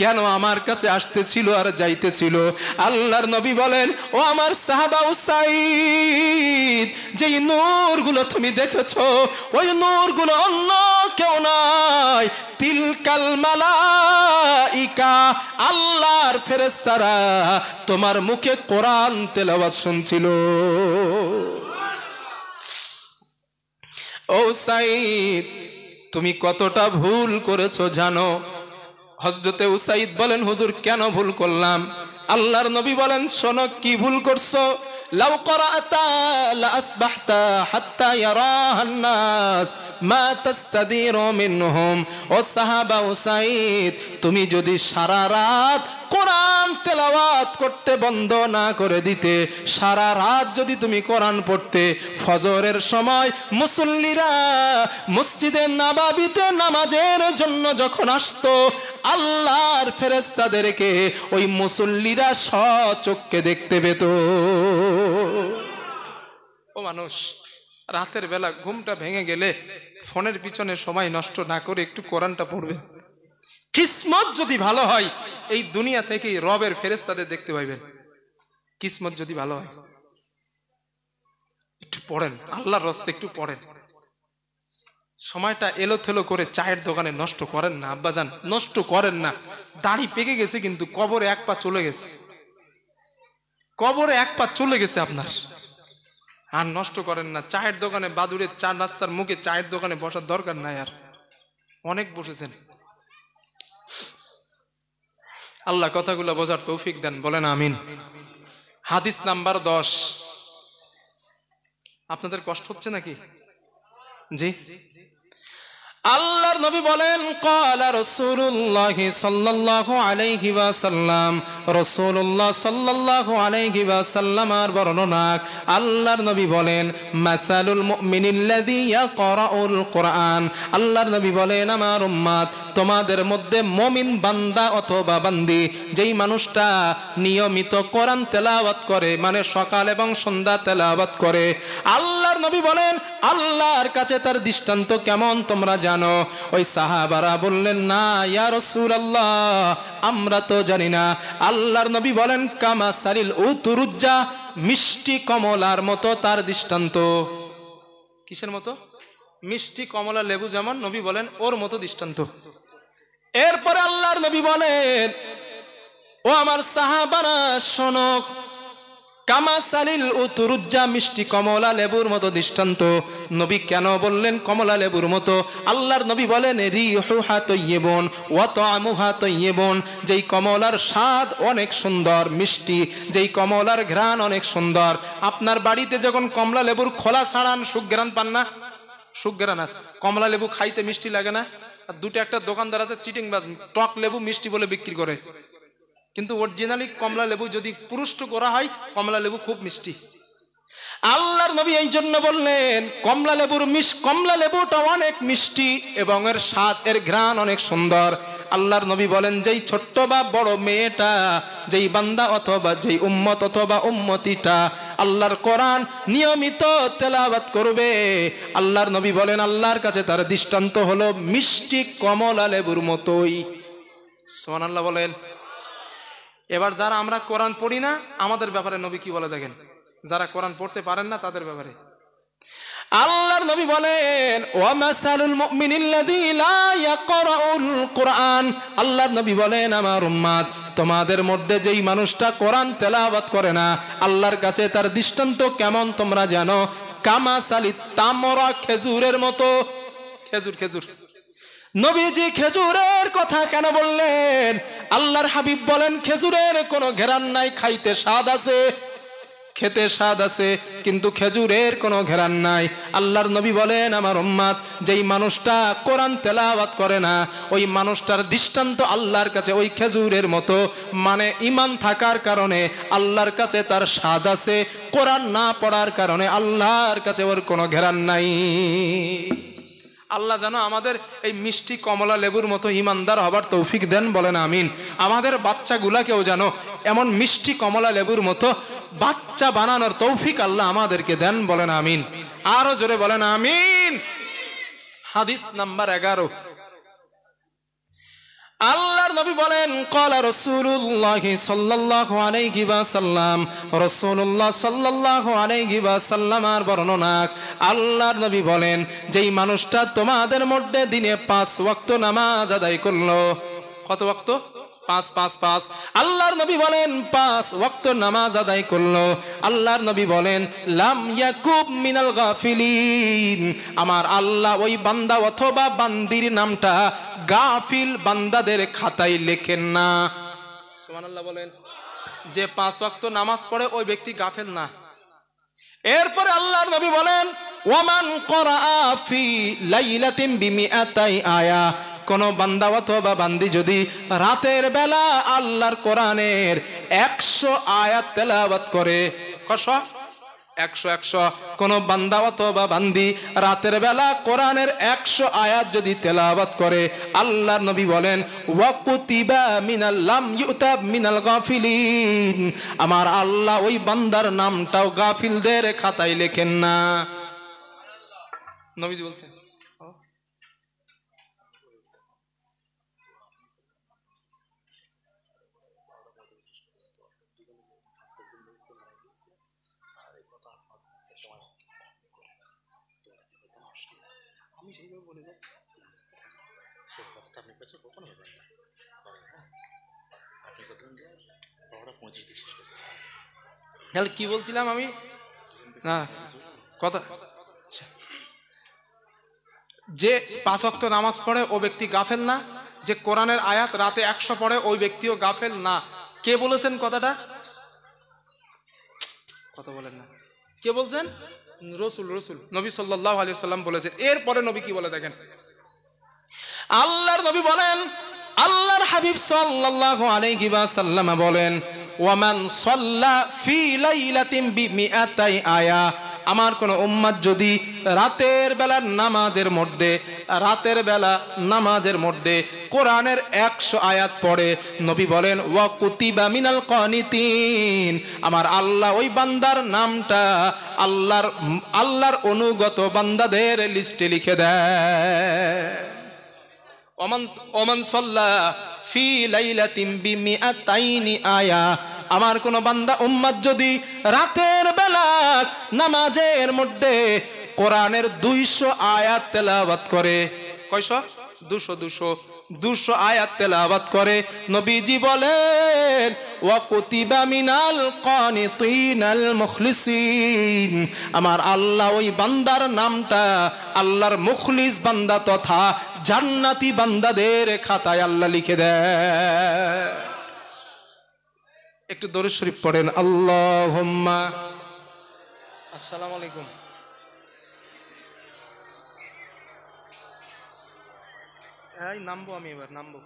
কেন আমার কাছে আসতেছিল আর যাইতেছিল? আল্লাহর নবী বলেন, ও আমার সাহাবা উসাইদ, যেই নূরগুলো তুমি দেখেছো ওই নূরগুলো অন্য কেউ নয়, তিলকাল মালাইকা, আল্লাহর ফেরেশতারা তোমার মুখে কোরআন তেলাওয়াত শুনছিল। ও উসাইদ, তুমি কতটা ভুল করেছো জানো? হযরতে উসাইদ বলেন, হুজুর কেন ভুল করলাম? আল্লাহর নবী বলেন, শোনো কি ভুল করছো। লাউ ক্বরাআতা লা আসবাহতা হাত্তা ইয়ারাহান নাস মা তাস্তাদিরু মিনহুম। ও সাহাবা উসাইদ, তুমি যদি সারা রাত কোরআন তেলাওয়াত করতে বন্ধ না করে দিতে, সারা রাত যদি তুমি কোরআন পড়তে, ফজরের সময় মুসল্লিরা মসজিদে নববীতে নামাজের জন্য যখন আসতো, আল্লাহর ফেরেশতাদেরকে ওই মুসল্লিরা সচক্ষে দেখতে পেত। ও মানুষ, রাতের বেলা ঘুমটা ভেঙে গেলে ফোনের পিছনে সময় নষ্ট না করে একটু কোরআনটা পড়বে। কিসমত যদি ভালো হয় এই দুনিয়া থেকেই রবের ফেরেশতাদের দেখতে পাইবেন। কিসমত যদি ভালো হয় একটু পড়েন, আল্লাহর রাস্তায় একটু পড়েন। সময়টা এলোথেলো করে চায়ের দোকানে নষ্ট করেন না আব্বাজান, নষ্ট করেন না। দাড়ি পেকে গেছে কিন্তু কবরে এক পা চলে গেছে, কবরে এক পা চলে গেছে আপনার, আর নষ্ট করেন না। চায়ের দোকানে বাদুড়ের চা নাস্তার মুখে চায়ের দোকানে বসার দরকার নাই, আর অনেক বসেছেন। আল্লাহ কথাগুলো বোঝার তৌফিক দেন, বলেন আমিন। হাদিস নাম্বার 10। আপনাদের কষ্ট হচ্ছে নাকি? জি। আল্লাহর নবী বলেন ক্বালা রাসূলুল্লাহ সাল্লাল্লাহু আলাইহি ওয়াসাল্লাম, রাসূলুল্লাহ সাল্লাল্লাহু আলাইহি ওয়াসাল্লামের বর্ণনা, আল্লাহর নবী বলেন মাসালুল মুমিনিল্লাযী ইয়াকরাউল কুরআন, আল্লাহর নবী বলেন আমার উম্মত তোমাদের মধ্যে মুমিন বান্দা অথবা বান্দি যেই মানুষটা নিয়মিত কোরআন তেলাওয়াত করে, মানে সকাল এবং সন্ধ্যা তেলাওয়াত করে, আল্লাহর নবী বলেন আল্লাহর কাছে তার দৃষ্টান্ত কেমন তোমরা জানো? ওই সাহাবারা বললেন না ইয়া রাসূলুল্লাহ, আমরা তো জানি না। আল্লাহর নবী বলেন কামা সারিল উতুরুজ্জা, মিষ্টি কমলার মতো তার দৃষ্টান্ত। কিসের মতো? মিষ্টি কমলা লেবু যেমন, নবী বলেন ওর মতো দৃষ্টান্ত। এরপরে আল্লাহর নবী বলেন ও আমার সাহাবারা শোনো, কামা সালিল উতুরুজ্জা, মিষ্টি কমলা লেবুর মতো দৃষ্টান্ত। নবী কেন বললেন কমলা লেবুর মতো? আল্লাহর নবী বলেন রিহুহা তাইয়্যিবুন ওয়া তা'মুহা তাইয়্যিবুন, যেই কমলার স্বাদ অনেক সুন্দর মিষ্টি, যেই কমলার ঘ্রাণ অনেক সুন্দর। আপনার বাড়িতে যখন কমলা লেবুর খোলা ছাড়ান সুঘ্রাণ পান না? সুঘ্রাণ আছে। কমলা লেবু খাইতে মিষ্টি লাগে না? আর দুটো একটা দোকানদার আছে চিটিংবাজ, টক লেবু মিষ্টি বলে বিক্রি করে, কিন্তু অরিজিনালি কমলা লেবু যদি পুরুষ্ট করা হয় কমলা লেবু খুব মিষ্টি। আল্লাহর নবী এই জন্য বললেন কমলা লেবুটা অনেক মিষ্টি এবং এর স্বাদ, এর ঘ্রাণ অনেক সুন্দর। আল্লাহর নবী বলেন যেই ছোট্ট বা বড় মেয়েটা, যেই বান্দা অথবা যেই উম্মত অথবা উম্মতিটা আল্লাহর কোরআন নিয়মিত তেলাওয়াত করবে, আল্লাহর নবী বলেন আল্লাহর কাছে তার দৃষ্টান্ত হলো মিষ্টি কমলা লেবুর মতোই। সুবহানাল্লাহ বলেন। এবার যারা আমরা কোরআন পড়ি না, আমাদের ব্যাপারে নবী কি বলে দেখেন, যারা কোরআন পড়তে পারেন না তাদের ব্যাপারে আল্লাহর নবী বলেন ওয়া মাসালুল মুমিনিল্লাযী লা ইয়াকরাউল কুরআন, আল্লাহর নবী বলেন আমার উম্মত তোমাদের মধ্যে যেই মানুষটা কোরআন তেলাওয়াত করে না, আল্লাহর কাছে তার দৃষ্টান্ত কেমন তোমরা জানো? কামা সালিত তামরা, খেজুরের মতো। খেজুর নবীজি খেজুরের কথা কেন বললেন? আল্লাহর হাবিব বলেন খেজুরের কোনো ঘেরান নাই, খাইতে স্বাদ আছে, খেতে স্বাদ আছে, কিন্তু খেজুরের কোনো ঘেরান নাই। আল্লাহর নবী বলেন আমার উম্মত যেই মানুষটা কোরআন তেলাওয়াত করে না, ওই মানুষটার দৃষ্টান্ত আল্লাহর কাছে ওই খেজুরের মতো, মানে ঈমান থাকার কারণে আল্লাহর কাছে তার স্বাদ আছে, কোরআন না পড়ার কারণে আল্লাহর কাছে ওর কোনো ঘেরান নাই। আল্লাহ যেন আমাদের এই মিষ্টি কমলা লেবুর মতো ইমানদার হবার তৌফিক দেন, বলেন আমিন। আমাদের বাচ্চাগুলাকেও যেন এমন মিষ্টি কমলা লেবুর মতো বাচ্চা বানানোর তৌফিক আল্লাহ আমাদেরকে দেন, বলেন আমিন। আরো জোরে বলেন আমিন। হাদিস নাম্বার 11, আল্লাহর নবী বলেন ক্বালা রাসূলুল্লাহ সাল্লাল্লাহু আলাইহি ওয়াসাল্লাম, রাসূলুল্লাহ সাল্লাল্লাহু আলাইহি ওয়াসাল্লামের বর্ণনা, আল্লাহর নবী বলেন যেই মানুষটা তোমাদের মধ্যে দিনে 5 ওয়াক্ত নামাজ আদায় করলো। কত ওয়াক্ত? 5। আল্লাহর নবী বলেন 5 ওয়াক্ত নামাজ আদায় করলো, আল্লাহর নবী বলেন লাম ইয়াকুব মিনাল গাফিলিন, আমার আল্লাহ ওই বান্দা অথবা বান্দির নামটা গাফিল বান্দাদের খাতায় লেখেন না। সুবহানাল্লাহ বলেন। যে 5 ওয়াক্ত নামাজ পড়ে ওই ব্যক্তি গাফেল না। এরপরে আল্লাহর নবী বলেন ওয়ামান ক্বরাআ ফি লাইলাতিন বিমিআতাই আয়া, কোন বান্দা অথবা বান্দি যদি রাতের বেলা আল্লাহর কোরআনের 100 আয়াত তেলাওয়াত করে, 100 কোন বান্দা অথবা বান্দি রাতের বেলা কোরআনের 100 আয়াত যদি তেলাওয়াত করে, আল্লাহর নবী বলেন ওয়াকুতিবা মিনাল লাম ইউতাব মিনাল গাফিলিন, আমার আল্লাহ ওই বান্দার নামটাও গাফিলদের খাতায় লেখেন না। নবীজি বলছেন আমি সেইভাবে বলে যাচ্ছি, তাহলে কি বলছিলাম আমি? না কথা, যে 5 ওয়াক্ত নামাজ পড়ে ও ব্যক্তি গাফেল না, যে কোরআনের আয়াত রাতে 100 পড়ে ওই ব্যক্তিও গাফেল না। কে বলেছেন কথাটা? কথা বলেন না, কে বলছেন? রসুল নবী সাল্লাল্লাহু আলাইহি ওয়াসাল্লাম বলেছেন। এরপরে নবী কি বলে দেখেন, আল্লাহর নবী বলেন, আল্লাহর হাবিব সাল্লাল্লাহু আলাইহি ওয়াসাল্লাম বলেন, ওয়ামান সাল্লা ফি লাইলাতিন বিমিআতাই আয়া, আমার কোন উম্মত যদি রাতের নামাজের মধ্যে কোরআনের 100 আয়াত পড়ে, নবী বলেন ওয়া কুতিবা মিনাল কানিতিন, আমার আল্লাহ ওই বান্দার নামটা আল্লাহর অনুগত বান্দাদের লিস্টে লিখে দেয়। ওমান সাল্লা ফি লাইলাতিন বিমিআতাইনি আয়া, আমার কোন বান্দা উম্মত যদি রাতের বেলা নামাজের মধ্যে কোরআনের 200 আয়াত তেলাওয়াত করে, কয়শো? 200 আয়াত তেলাওয়াত করে, নবীজি বলেন ওয়া কুতিবা মিনাল কানিতিনাল মুখলিসিন, আমার আল্লাহ ওই বান্দার নামটা আল্লাহর মুখলিস বান্দা তথা জান্নাতি বান্দাদের খাতায় আল্লাহ লিখে দেয়। একটু দরুদ শরীফ পড়েন, আল্লাহুম্মা। আসসালামু আলাইকুম। এই নামবো, আমি এবার নামবো।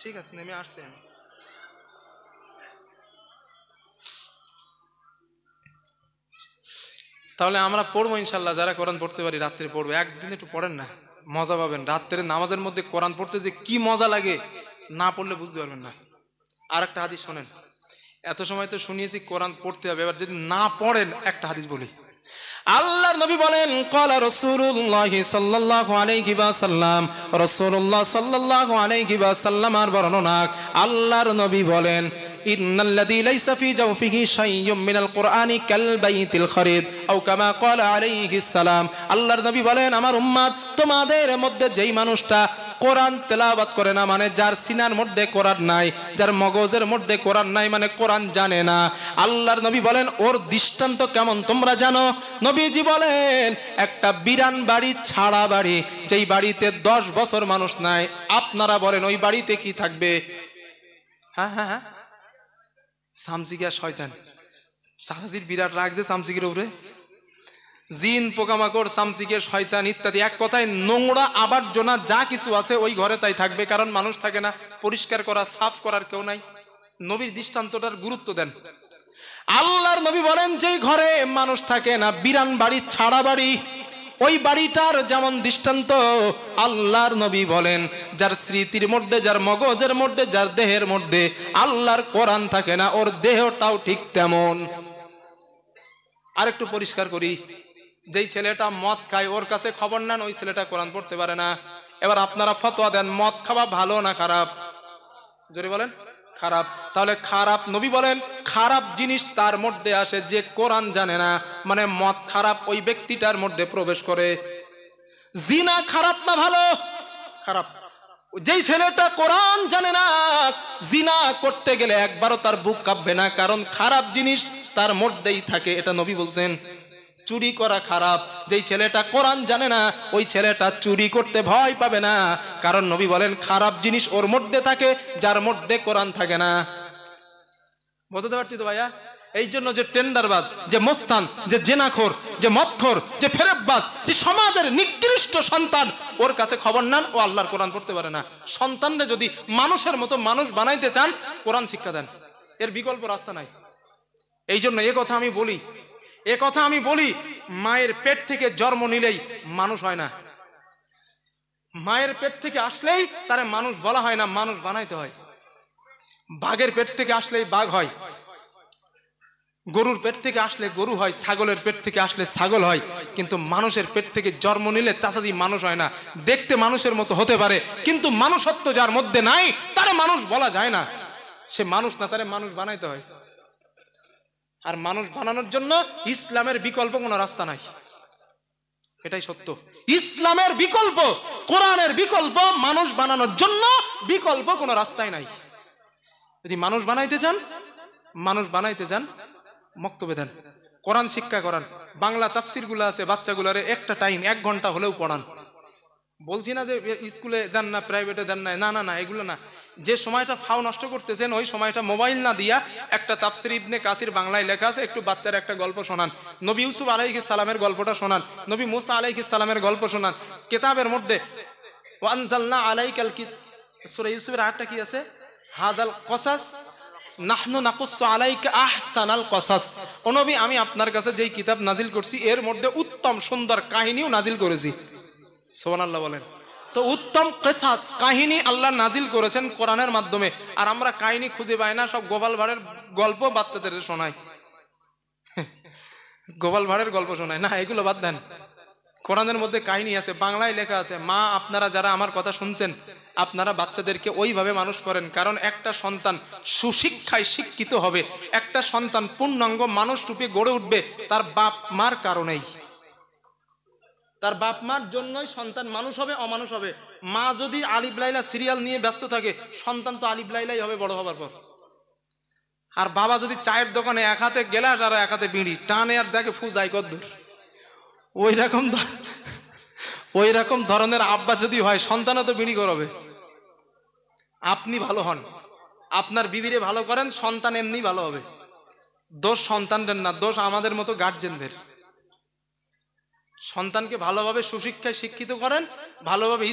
ঠিক আছে, নেমে আসছি আমি। তাহলে আমরা পড়বো ইনশাল্লাহ, যারা কোরআন পড়তে পারি রাত্রে পড়বো। একদিন একটু পড়েন না, মজা পাবেন। রাত্রে নামাজের মধ্যে কোরআন পড়তে যে কি মজা লাগে, না পড়লে বুঝতে পারবেন না। আর একটা হাদিস শোনেন, এত সময় তো শুনিয়েছি কোরআন পড়তে হবে, এবার যদি না পড়েন একটা হাদিস বলি। আল্লাহর নবী বলেন, ক্বালা রাসূলুল্লাহ সাল্লাল্লাহু আলাইহি ওয়াসাল্লাম, রাসূলুল্লাহ সাল্লাল্লাহু আলাইহি ওয়াসাল্লাম আর বর্ণনা, আল্লাহর নবী বলেন, ইন্নাল্লাযী লাইসা ফি জাওফিহি শাইয়্যুম মিনাল কুরআনি কাল বাইতিল খরিদ আও কামা ক্বালা আলাইহিস সালাম। আল্লাহর নবী বলেন, আমার উম্মত তোমাদের মধ্যে যেই মানুষটা কোরআন তেলাওয়াত করে না, মানে যার সিনার মধ্যে কোরআন নাই, যার মগজের মধ্যে কোরআন নাই, মানে কোরআন জানে না, আল্লাহর নবী বলেন ওর দৃষ্টান্ত কেমন তোমরা জানো? নবীজি বলেন, একটা বিরান বাড়ি, ছাড়া বাড়ি, যেই বাড়িতে 10 বছর মানুষ নাই, আপনারা বলেন ওই বাড়িতে কি থাকবে? হ্যাঁ, সামসিকা শয়তান। সাহাজির বিরাট রাগ যে সামসিকের উপরে, জিন, পোকামাকড়, সামসিকে, শয়তান ইত্যাদি, এক কথায় নোংরা আবর্জনা যা কিছু আছে ওই ঘরে তাই থাকবে, কারণ মানুষ থাকে না, পরিষ্কার করা, সাফ করার কেউ নাই। নবীর দৃষ্টান্তটার গুরুত্ব দেন। আল্লাহর নবী বলেন, যেই ঘরে মানুষ থাকে না, বিরান বাড়ি, ছাড়া বাড়ি, ওই বাড়িটার যেমন দৃষ্টান্ত, আল্লাহর নবী বলেন যার স্মৃতির মধ্যে, যার মগজের মধ্যে, যার দেহের মধ্যে আল্লাহর কোরআন থাকে না, ওর দেহটাও ঠিক তেমন। আরেকটু পরিষ্কার করি, যেই ছেলেটা মদ খায় ওর কাছে খবর নেন, ওই ছেলেটা কোরআন পড়তে পারে না। এবার আপনারা ফতোয়া দেন, মদ খাওয়া ভালো না খারাপ? জোরে বলেন। খারাপ। তাহলে খারাপ, নবী বলেন খারাপ জিনিস তার মধ্যে আসে যে কোরআন জানে না, মানে মদ খারাপ ওই ব্যক্তিটার মধ্যে প্রবেশ করে। জিনা খারাপ না ভালো? খারাপ। যেই ছেলেটা কোরআন জানে না, জিনা করতে গেলে একবারও তার বুক কাঁপবে না, কারণ খারাপ জিনিস তার মধ্যেই থাকে, এটা নবী বলছেন। চুরি করা খারাপ, যেই ছেলেটা কোরআন জানে না ওই ছেলেটা চুরি করতে ভয় পাবে না, কারণ নবী বলেন খারাপ জিনিস ওর মধ্যে থাকে যার মধ্যে কোরআন থাকে না। বুঝতে পারছি তো ভাইয়া? এই জন্য যে টেন্ডারবাজ, যে মস্তান, যে জেনাখোর, যে মদখোর, যে ফেরেববাজ, যে সমাজের নিকৃষ্ট সন্তান, ওর কাছে খবর নেন, ও আল্লাহর কোরআন পড়তে পারে না। সন্তানরে যদি মানুষের মতো মানুষ বানাইতে চান, কোরআন শিক্ষা দেন, এর বিকল্প রাস্তা নাই। এই জন্য এ কথা আমি বলি, মায়ের পেট থেকে জন্ম নিলেই মানুষ হয় না। মায়ের পেট থেকে আসলেই তারে মানুষ বলা হয় না, মানুষ বানাইতে হয়। বাঘের পেট থেকে আসলেই বাঘ হয়, গরুর পেট থেকে আসলে গরু হয়, ছাগলের পেট থেকে আসলে ছাগল হয়, কিন্তু মানুষের পেট থেকে জন্ম নিলে চাচাজি মানুষ হয় না। দেখতে মানুষের মতো হতে পারে, কিন্তু মানুষত্ব যার মধ্যে নাই তারে মানুষ বলা যায় না। সে মানুষ না, তারে মানুষ বানাইতে হয়। আর মানুষ বানানোর জন্য ইসলামের বিকল্প কোনো রাস্তা নাই, এটাই সত্য। ইসলামের বিকল্প, কোরআনের বিকল্প, মানুষ বানানোর জন্য বিকল্প কোনো রাস্তাই নাই। যদি মানুষ বানাইতে চান মক্তবে দেন, কোরআন শিক্ষা করান, বাংলা তাফসির গুলো আছে বাচ্চাগুলারে একটা টাইম 1 ঘন্টা হলেও পড়ান, বলছি না যে স্কুলে দেন না, প্রাইভেটে দেন না, না না না, এগুলো না। যে সময়টা ফাও নষ্ট করতেছেন ওই সময়টা মোবাইল না দিয়া একটা তাফসির ইবনে কাসির বাংলায় লেখা আছে, একটু বাচ্চার একটা গল্প শোনান, নবী ইউসুফ আলাইহিস সালামের গল্পটা শোনান, নবী মুসা আলাইহিস সালামের গল্প শোনান। কিতাবের মধ্যে ওয়ানজালনা আলাইকাল সূরা ইউসুফের আয়াতটা কি আছে, হাদাল কসাস নাহনু নাকুসসু আলাইকা আহসানাল কসাস। ও নবী, আমি আপনার কাছে যেই কিতাব নাজিল করছি এর মধ্যে উত্তম সুন্দর কাহিনীও নাজিল করেছি। সুবহানাল্লাহ বলেন। তো উত্তম কিসাস কাহিনী আল্লাহ নাজিল করেছেন কোরআনের মাধ্যমে, আর আমরা কাহিনী খুঁজে পাই না, সব গোপাল ভাঁড়ের গল্প বাচ্চাদের শোনাই, গোপাল ভাঁড়ের গল্প শোনায় না, এগুলো বাদ দেন। কোরআনের মধ্যে কাহিনী আছে, বাংলায় লেখা আছে। মা আপনারা যারা আমার কথা শুনছেন, আপনারা বাচ্চাদেরকে ওইভাবে মানুষ করেন, কারণ একটা সন্তান সুশিক্ষায় শিক্ষিত হবে, একটা সন্তান পূর্ণাঙ্গ মানুষ রূপে গড়ে উঠবে তার বাপ মার কারণেই। তার বাপ মার জন্যই সন্তান মানুষ হবে, অমানুষ হবে। মা যদি আলিফ লাইলা সিরিয়াল নিয়ে ব্যস্ত থাকে, সন্তান তো আলিফ লাইলাই হবে বড় হবার পর। আর বাবা যদি চায়ের দোকানে এক হাতে গেলাস আর এক হাতে বিড়ি টানে আর দেখে ফু যাই কদ্দূর, ওই রকম ধরনের আব্বা যদি হয়, সন্তানও তো বিড়ি করবে। আপনি ভালো হন, আপনার বিবিরে ভালো করেন, সন্তান এমনি ভালো হবে। দোষ সন্তানদের না, দোষ আমাদের মতো গার্জেনদের। সন্তানকে ভালোভাবে সুশিক্ষায় শিক্ষিত করেন, ভালোভাবে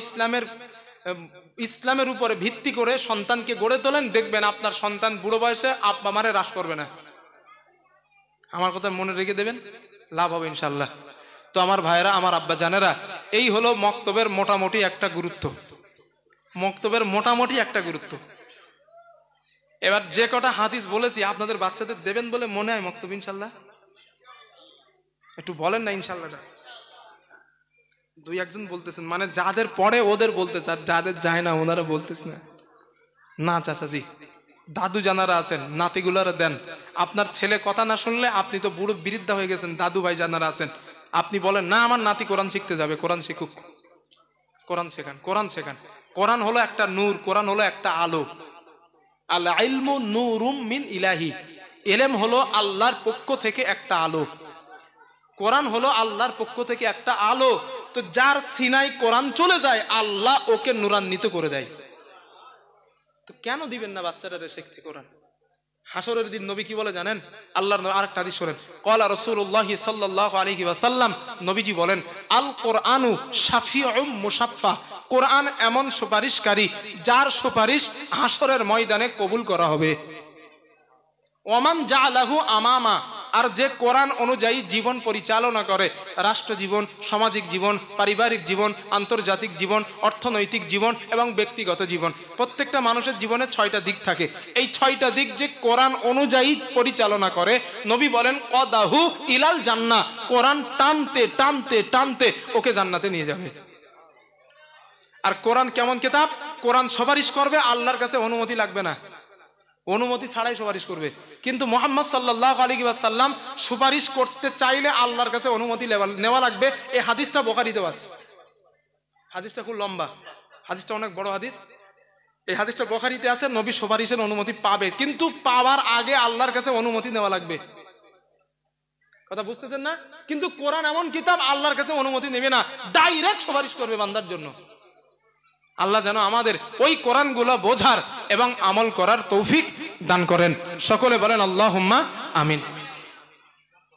ইসলামের উপরে ভিত্তি করে সন্তানকে গড়ে তোলেন, দেখবেন আপনার সন্তান বুড়ো বয়সে আব্বা মারে হ্রাস করবে না। আমার কথা মনে রেখে দেবেন, লাভ হবে ইনশাল্লাহ। তো আমার ভাইয়েরা, আমার আব্বা জানেরা, এই হলো মক্তবের মোটামুটি একটা গুরুত্ব, মক্তবের মোটামুটি একটা গুরুত্ব। এবার যে কটা হাদিস বলেছি আপনাদের বাচ্চাদের দেবেন বলে মনে হয় মক্তব ইনশাল্লাহ? একটু বলেন না ইনশাল্লাহটা। দুই একজন বলতেছেন, মানে যাদের পড়ে ওদের বলতেছে, আর যাদের যায় না ওনারা বলতেছে না। না চাচাজি, দাদু জানারা আছেন, নাতিগুলারা দেন। আপনার ছেলে কথা না শুনলে আপনি তো বুড়ো বিরুদ্ধা হয়ে গেছেন। দাদু ভাই জানারা আছেন, আপনি বলেন না আমার নাতি কোরআন শিখতে যাবে, কোরআন শিখুক, কোরআন শেখান, কোরআন শেখান। কোরআন হলো একটা নূর, কোরআন হলো একটা আলো। আল ইলমু নূরুম মিন ইলাহি, ইলম হলো আল্লাহর পক্ষ থেকে একটা আলো, কোরআন হলো আল্লাহর পক্ষ থেকে একটা আলো। তো যার সিনাই কোরআন চলে যায়, আল্লাহ ওকে নূরান্বিত করে দেয়। তো কেন দিবেন না বাচ্চারা শিখতে কোরআন? হাসরের দিন নবী কি বলে জানেন? আল্লাহর আরেকটা হাদিস শোনেন, ক্বালা রাসূলুল্লাহ সাল্লাল্লাহু আলাইহি ওয়াসাল্লাম, নবীজি বলেন, আল কোরআনু শাফিউম মুশাফফা, কোরআন এমন সুপারিশকারী যার সুপারিশ হাসরের ময়দানে কবুল করা হবে। ওমান জাআলাহু আমামা, আর যে কোরআন অনুযায়ী জীবন পরিচালনা করে, রাষ্ট্র জীবন, সামাজিক জীবন, পারিবারিক জীবন, আন্তর্জাতিক জীবন, অর্থনৈতিক জীবন এবং ব্যক্তিগত জীবন, প্রত্যেকটা মানুষের জীবনে 6টা দিক থাকে। এই 6টা দিক যে কোরআন অনুযায়ী পরিচালনা করে, নবী বলেন কদাহু ইলাল জান্নাহ, কোরআন টানতে টানতে টানতে ওকে জান্নাতে নিয়ে যাবে। আর কোরআন কেমন কিতাব? কোরআন সুপারিশ করবে, আল্লাহর কাছে অনুমতি লাগবে না, অনুমতি ছাড়াই সুপারিশ করবে। কিন্তু মুহাম্মদ সাল্লাল্লাহু আলাইহি ওয়াসাল্লাম সুপারিশ করতে চাইলে আল্লাহর কাছে অনুমতি নেওয়া লাগবে। এই হাদিসটা বুখারীতে আছে, হাদিসটা খুব লম্বা, হাদিসটা অনেক বড় হাদিস। এই হাদিসটা বুখারীতে আছে, নবী সুপারিশের অনুমতি পাবে, কিন্তু পাওয়ার আগে আল্লাহর কাছে অনুমতি নেওয়া লাগবে। কথা বুঝতেছেন না? কিন্তু কোরআন এমন কিতাব, আল্লাহর কাছে অনুমতি নেবে না, ডাইরেক্ট সুপারিশ করবে বান্দার জন্য। আল্লাহ যেন আমাদের ওই কোরআনগুলো বোঝার এবং আমল করার তৌফিক দান করেন। সকলে বলেন আল্লাহুম্মা আমিন।